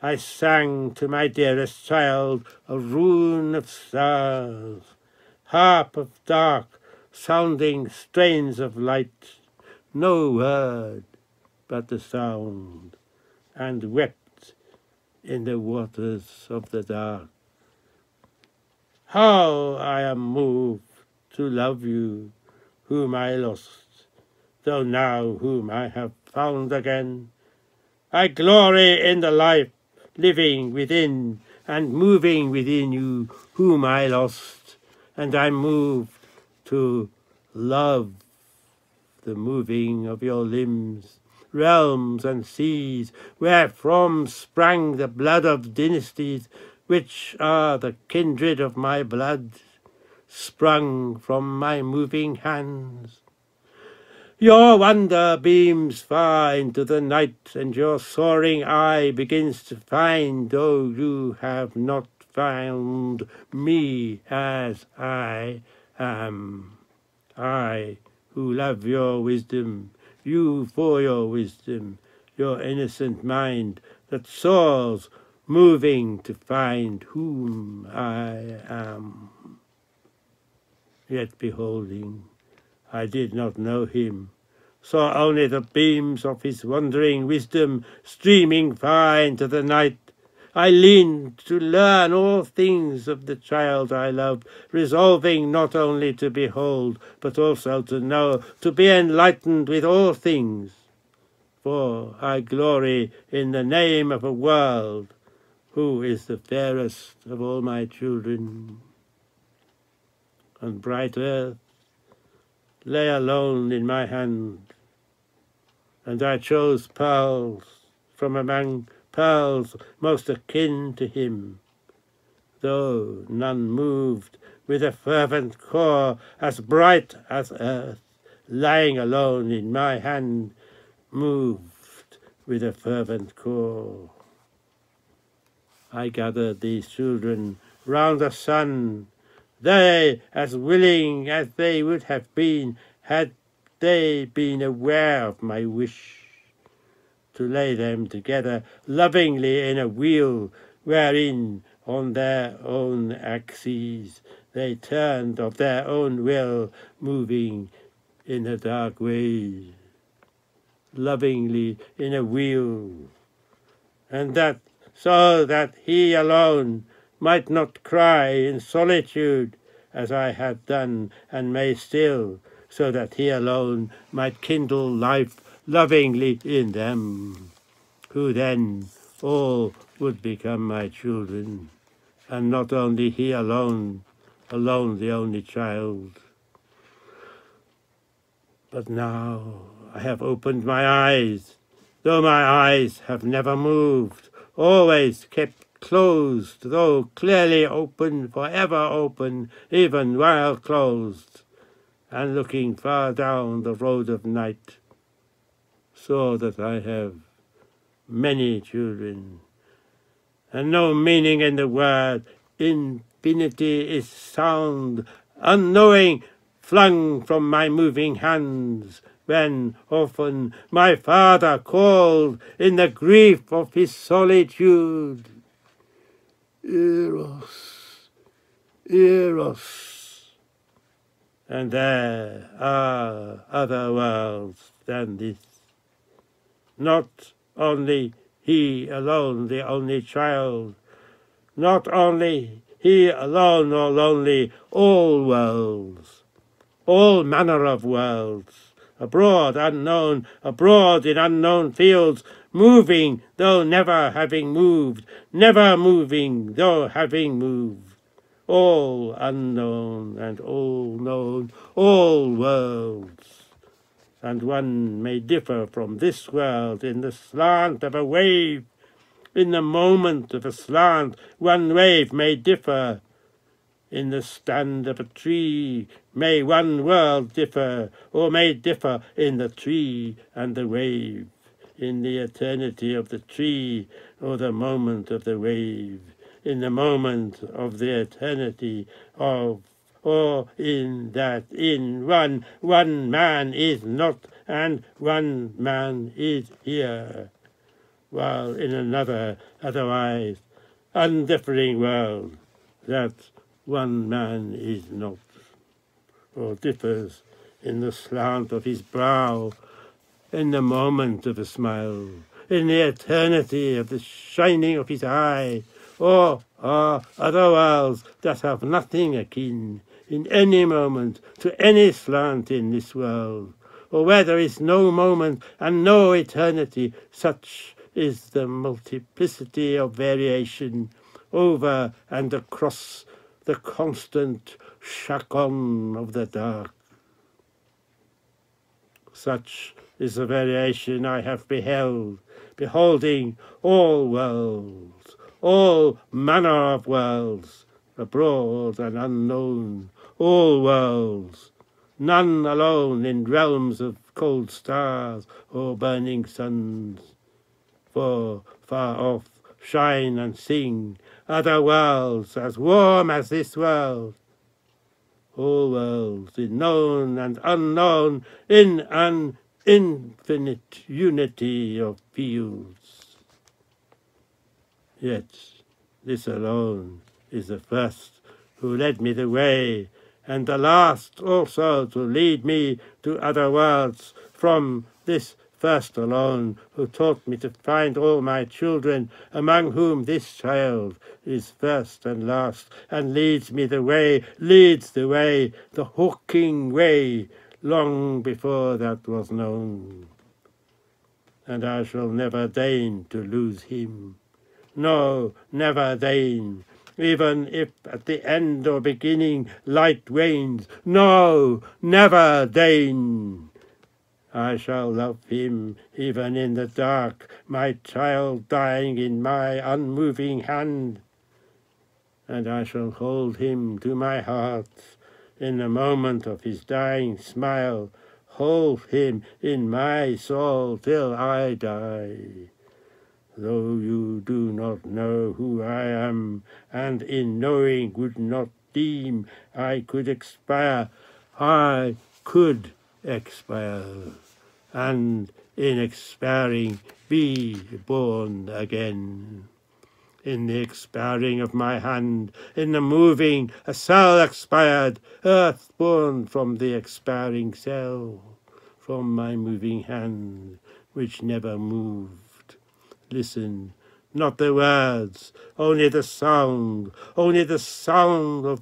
I sang to my dearest child a rune of stars, harp of dark, sounding strains of light, no word but the sound, and wept in the waters of the dark. How I am moved to love you, whom I lost, though now whom I have found again. I glory in the life living within and moving within you, whom I lost, and I moved to love the moving of your limbs, realms and seas, wherefrom sprang the blood of dynasties, which are the kindred of my blood, sprung from my moving hands. Your wonder beams far into the night, and your soaring eye begins to find, though you have not found me as I am. I, who love your wisdom, you for your wisdom, your innocent mind that soars, moving to find whom I am. Yet beholding, I did not know him, saw only the beams of his wandering wisdom streaming far into the night. I leaned to learn all things of the child I loved, resolving not only to behold, but also to know, to be enlightened with all things. For I glory in the name of a world, who is the fairest of all my children. And bright earth lay alone in my hand, and I chose pearls from among pearls most akin to him, though none moved with a fervent core as bright as earth, lying alone in my hand, moved with a fervent core. I gathered these children round the sun, they as willing as they would have been had they been aware of my wish, to lay them together lovingly in a wheel, wherein on their own axes they turned of their own will, moving in a dark way, lovingly in a wheel, and that so that he alone might not cry in solitude, as I had done and may still, so that he alone might kindle life lovingly in them, who then all would become my children, and not only he alone the only child. But now I have opened my eyes, though my eyes have never moved, always kept closed, though clearly open, forever open, even while closed, and looking far down the road of night, saw that I have many children, and no meaning in the word infinity is sound, unknowing, flung from my moving hands, when often my father called in the grief of his solitude, Eros, Eros. And there are other worlds than this. Not only he alone, the only child, not only he alone or lonely, all worlds, all manner of worlds, abroad unknown, abroad in unknown fields, moving though never having moved, never moving though having moved, all unknown and all known, all worlds. And one may differ from this world in the slant of a wave, in the moment of a slant, one wave may differ. In the stand of a tree may one world differ, or may differ in the tree and the wave. in the eternity of the tree or the moment of the wave, in the moment of the eternity of, or in that in one man is not and one man is here, while in another otherwise undiffering world that one man is not, or differs in the slant of his brow, in the moment of a smile, in the eternity of the shining of his eye, or are other worlds that have nothing akin in any moment to any slant in this world, or where there is no moment and no eternity. Such is the multiplicity of variation over and across the constant chacon of the dark. Such is the variation I have beheld, beholding all worlds, all manner of worlds, abroad and unknown, all worlds, none alone in realms of cold stars or burning suns. For far off shine and sing other worlds as warm as this world, all worlds in known and unknown, in an infinite unity of fields. Yet this alone is the first who led me the way, and the last also to lead me to other worlds. From this first alone, who taught me to find all my children, among whom this child is first and last, and leads me the way, leads the way, the hawking way, long before that was known. And I shall never deign to lose him, no, never deign, even if at the end or beginning light wanes, no, never deign. I shall love him even in the dark, my child dying in my unmoving hand, and I shall hold him to my heart in the moment of his dying smile, hold him in my soul till I die. Though you do not know who I am, and in knowing would not deem I could expire, I could expire, and in expiring be born again. In the expiring of my hand, in the moving, a cell expired, earth born from the expiring cell, from my moving hand, which never moved. Listen, not the words, only the sound of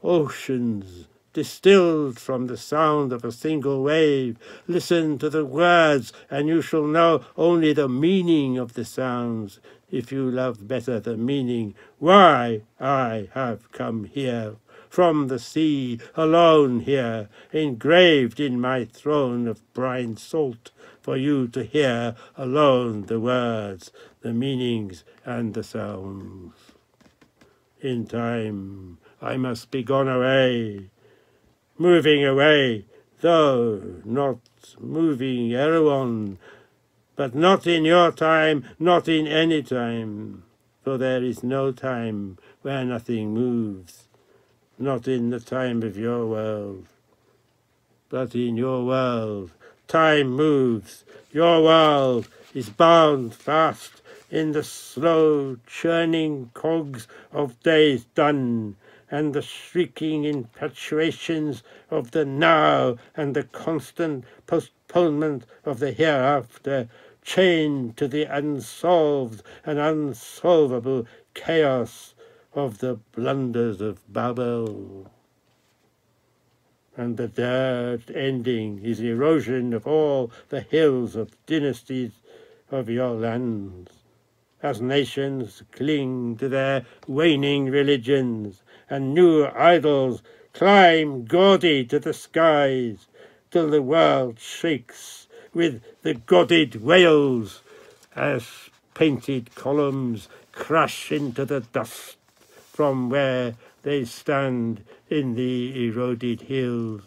oceans, distilled from the sound of a single wave. Listen to the words, and you shall know only the meaning of the sounds, if you love better the meaning, why I have come here, from the sea, alone here, engraved in my throne of brine salt, for you to hear alone the words, the meanings, and the sounds. In time I must be gone away, moving away, though not moving Erewhon, but not in your time, not in any time, for there is no time where nothing moves, not in the time of your world, but in your world time moves. Your world is bound fast in the slow churning cogs of days done, and the shrieking infatuations of the now, and the constant postponement of the hereafter, chained to the unsolved and unsolvable chaos of the blunders of Babel. And the dirt ending is erosion of all the hills of dynasties of your lands, as nations cling to their waning religions, and new idols climb gaudy to the skies, till the world shakes with the godded wails, as painted columns crash into the dust from where they stand in the eroded hills.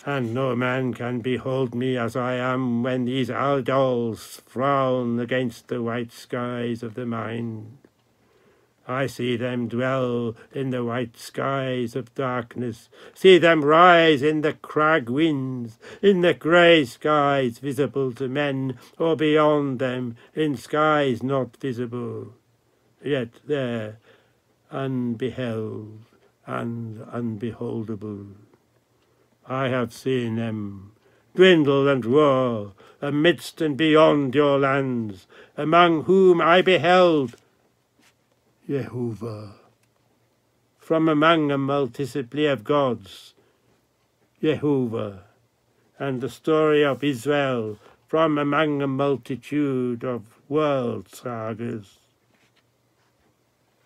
and no man can behold me as I am when these idols frown against the white skies of the mind. I see them dwell in the white skies of darkness, see them rise in the crag winds, in the grey skies visible to men, or beyond them in skies not visible, yet there, unbeheld and unbeholdable. I have seen them dwindle and roar amidst and beyond your lands, among whom I beheld Jehovah. From among a multiplicity of gods, Jehovah, and the story of Israel from among a multitude of world sagas.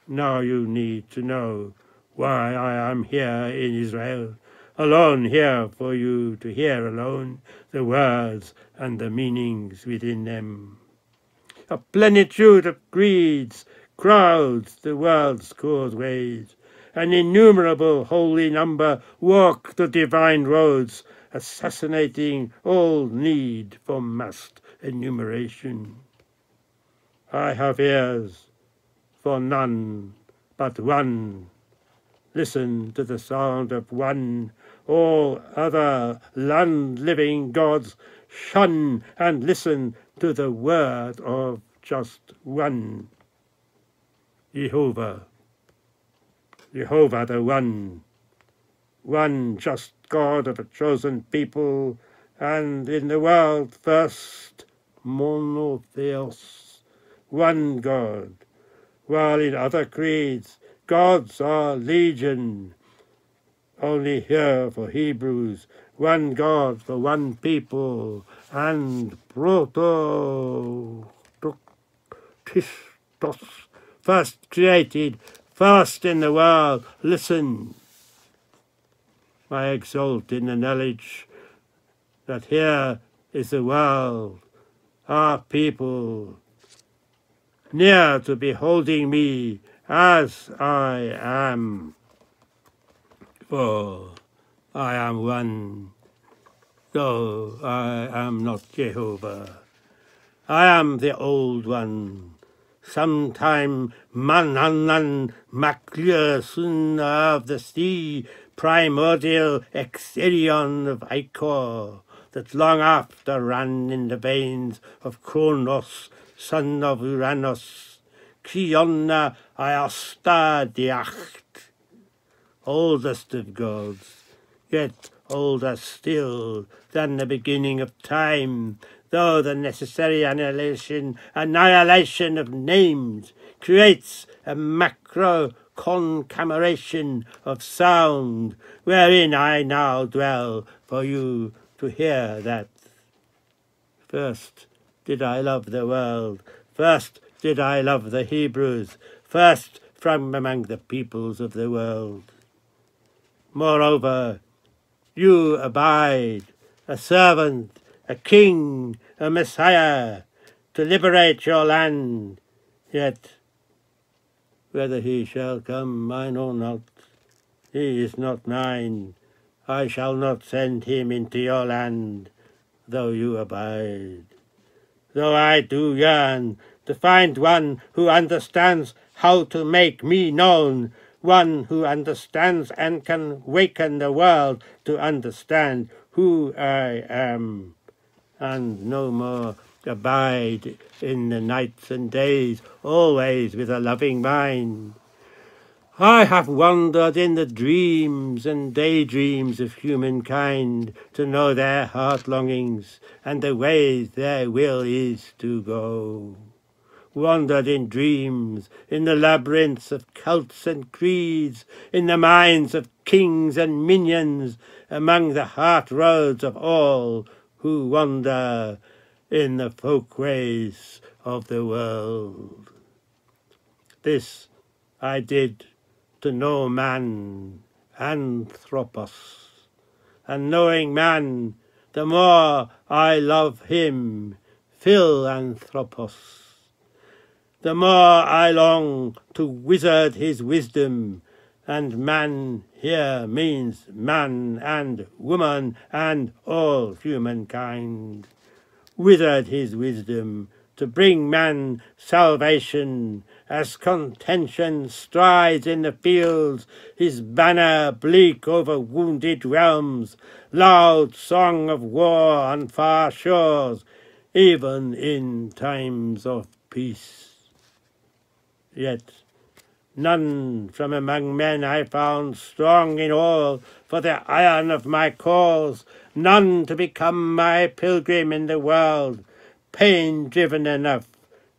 Now you need to know why I am here in Israel, alone here for you to hear alone the words and the meanings within them. A plenitude of creeds crowds the world's causeways, an innumerable holy number walk the divine roads, assassinating all need for massed enumeration. I have ears for none but one. Listen to the sound of one. All other land-living gods shun and listen to the word of just one. Jehovah, Jehovah the one just God of a chosen people, and in the world first monotheos, one God, while in other creeds gods are legion. Only here for Hebrews, one God for one people, and proto Christos, first created, first in the world. Listen, I exult in the knowledge that here is the world, our people, near to beholding me as I am. For I am one, though I am not Jehovah. I am the old one, sometime Mananan Macleosun of the sea, primordial Exerion of Ichor, that long after ran in the veins of Kronos, son of Uranus, Kionna Iosta Diacht, oldest of gods, yet older still than the beginning of time, though the necessary annihilation of names creates a macro-concameration of sound, wherein I now dwell for you to hear that. First did I love the world, first did I love the Hebrews, first from among the peoples of the world. Moreover, you abide, a servant, a king, a Messiah, to liberate your land. Yet, whether he shall come, I know not. He is not mine. I shall not send him into your land, though you abide. Though I do yearn to find one who understands how to make me known, one who understands and can waken the world to understand who I am, and no more abide in the nights and days, always with a loving mind. I have wandered in the dreams and daydreams of humankind to know their heart longings and the ways their will is to go. Wandered in dreams, in the labyrinths of cults and creeds, in the minds of kings and minions, among the heart roads of all who wander in the folkways of the world. This I did to know man, anthropos, and knowing man, the more I love him, philanthropos. The more I long to wizard his wisdom, and man here means man and woman and all humankind. Withered his wisdom to bring man salvation, as contention strides in the fields, his banner bleak over wounded realms, loud song of war on far shores, even in times of peace. Yet none from among men I found strong in all for the iron of my cause, none to become my pilgrim in the world, pain-driven enough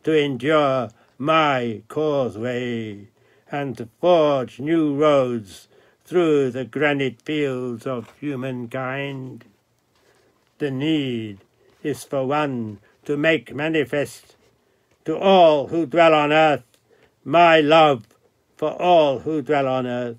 to endure my causeway, and to forge new roads through the granite fields of humankind. The need is for one to make manifest to all who dwell on earth my love for all who dwell on earth.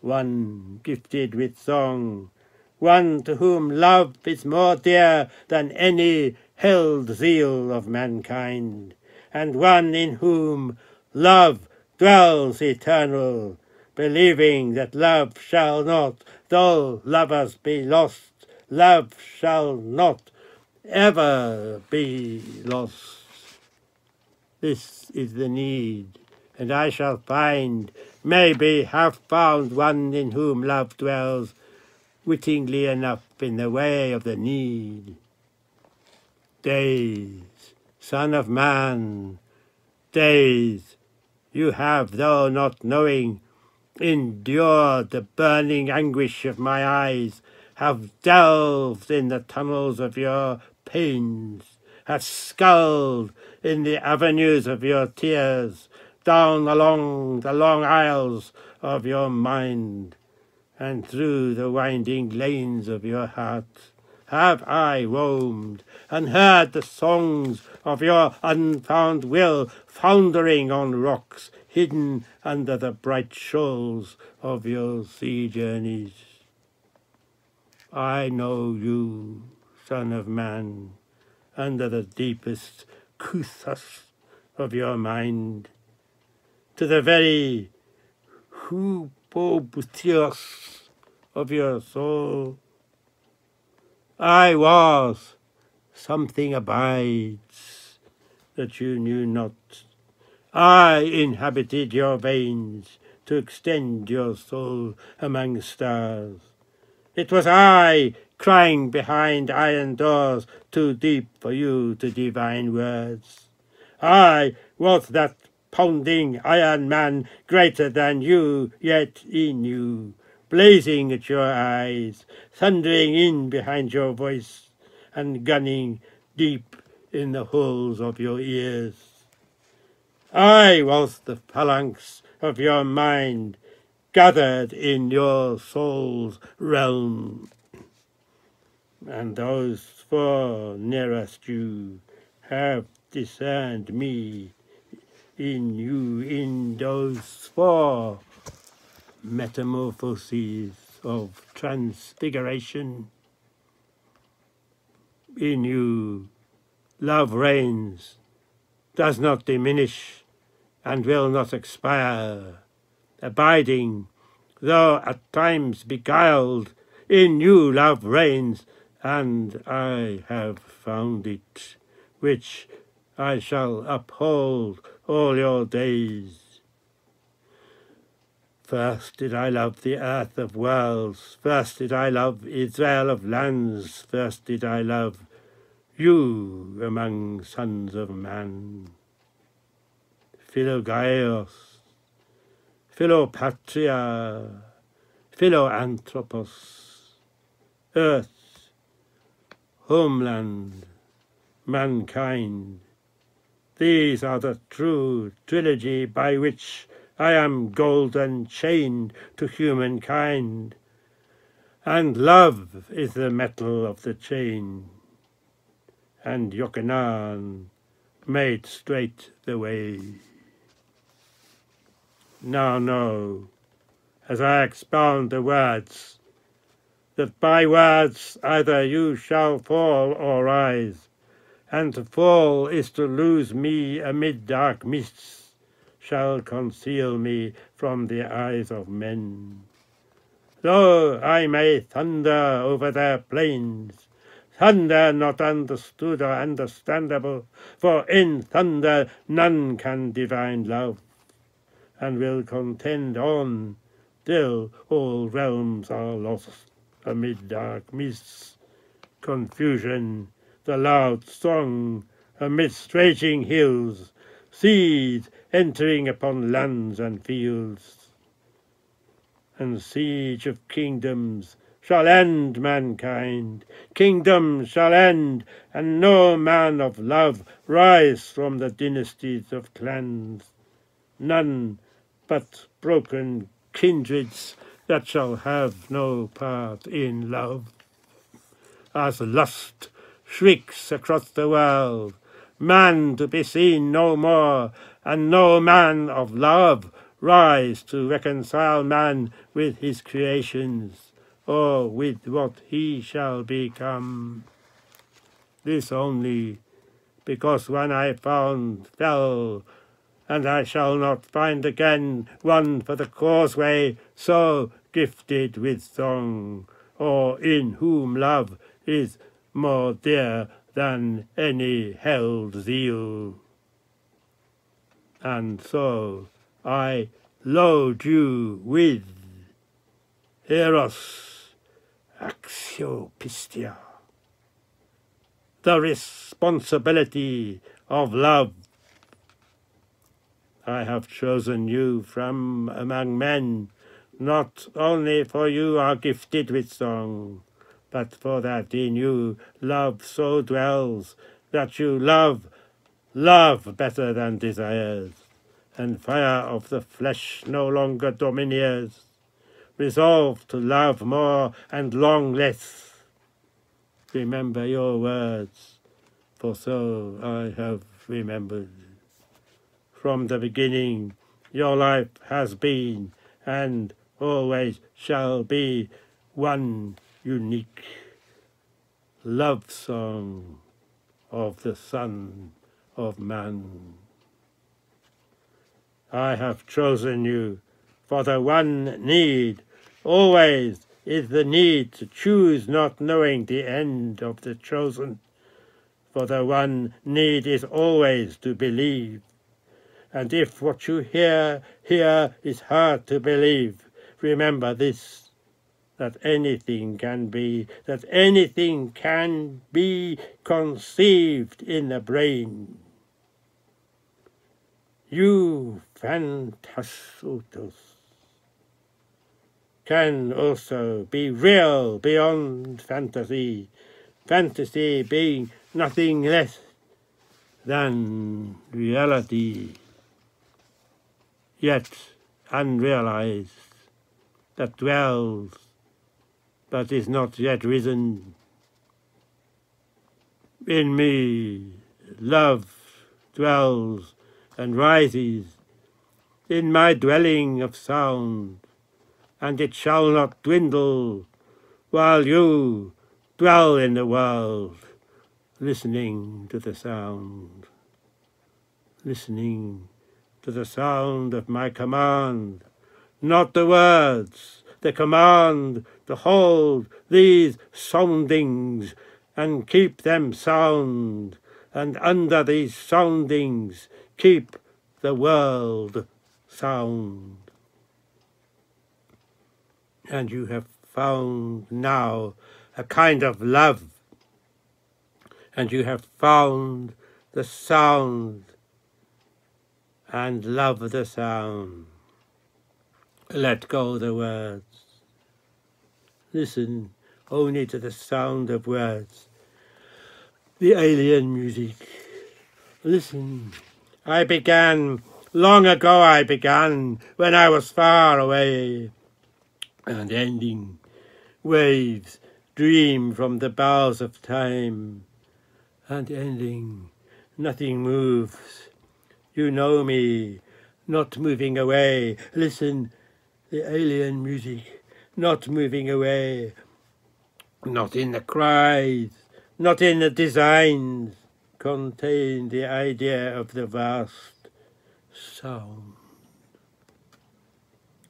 One gifted with song, one to whom love is more dear than any held zeal of mankind, and one in whom love dwells eternal, believing that love shall not, though lovers be lost, love shall not ever be lost. This is the need, and I shall find, maybe have found one in whom love dwells, wittingly enough in the way of the need. Days, son of man, days, you have, though not knowing, endured the burning anguish of my eyes, have delved in the tunnels of your pains, have sculled in the avenues of your tears, down along the long aisles of your mind, and through the winding lanes of your heart have I roamed, and heard the songs of your unfound will foundering on rocks hidden under the bright shoals of your sea journeys. I know you, son of man, under the deepest kouthos of your mind, to the very hypobutheos of your soul. I was, something abides that you knew not. I inhabited your veins to extend your soul among stars. It was I, crying behind iron doors too deep for you to divine words. I was that pounding iron man greater than you, yet in you, blazing at your eyes, thundering in behind your voice, and gunning deep in the holes of your ears. I was the phalanx of your mind, gathered in your soul's realm. And those four nearest you have discerned me in you, in those four metamorphoses of transfiguration. In you, love reigns, does not diminish, and will not expire, abiding, though at times beguiled. In you love reigns, and I have found it, which I shall uphold all your days. First did I love the earth of worlds, first did I love Israel of lands, first did I love you among sons of man. Philogaios, Philopatria, Philoanthropos, earth, homeland, mankind. These are the true trilogy by which I am golden chained to humankind, and love is the metal of the chain, and Yochanan made straight the way. Now know, as I expound the words, that by words either you shall fall or rise, and to fall is to lose me amid dark mists, shall conceal me from the eyes of men. Though I may thunder over their plains, thunder not understood or understandable, for in thunder none can divine love, and will contend on till all realms are lost amid dark mists, confusion, the loud song amidst raging hills, seas entering upon lands and fields. And siege of kingdoms shall end mankind, kingdoms shall end, and no man of love rise from the dynasties of clans, none but broken kindreds that shall have no part in love. As lust shrieks across the world, man to be seen no more, and no man of love rise to reconcile man with his creations, or with what he shall become. This only because one I found fell, and I shall not find again one for the causeway so gifted with song, or in whom love is more dear than any held zeal. And so I load you with Eros Axiopistia, the responsibility of love. I have chosen you from among men, not only for you are gifted with song, but for that in you love so dwells, that you love better than desires, and fire of the flesh no longer domineers, resolve to love more and long less. Remember your words, for so I have remembered. From the beginning your life has been, and always shall be, one unique love song of the Son of Man. I have chosen you, for the one need always is the need to choose, not knowing the end of the chosen. For the one need is always to believe. And if what you hear is hard to believe, remember this, that anything can be conceived in the brain. You phantastos can also be real beyond fantasy, fantasy being nothing less than reality, yet unrealized, that dwells but is not yet risen. In me love dwells and rises in my dwelling of sound, and it shall not dwindle while you dwell in the world, listening to the sound, listening to the sound of my command, not the words, the command to hold these soundings and keep them sound, and under these soundings keep the world sound. And you have found now a kind of love, and you have found the sound, and love the sound. Let go the words. Listen only to the sound of words, the alien music. Listen. I began, long ago I began, when I was far away, and ending, waves dream from the boughs of time, and ending, nothing moves. You know me, not moving away. Listen, the alien music, not moving away, not in the cries, not in the designs, contain the idea of the vast, sound.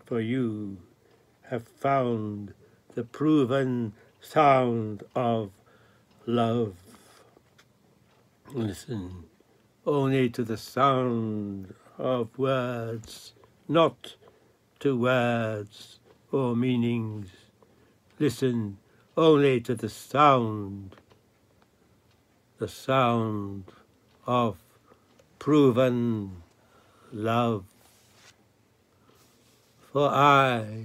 For you have found the proven sound of love. Listen only to the sound of words, not to words or meanings. Listen only to the sound of proven love. For I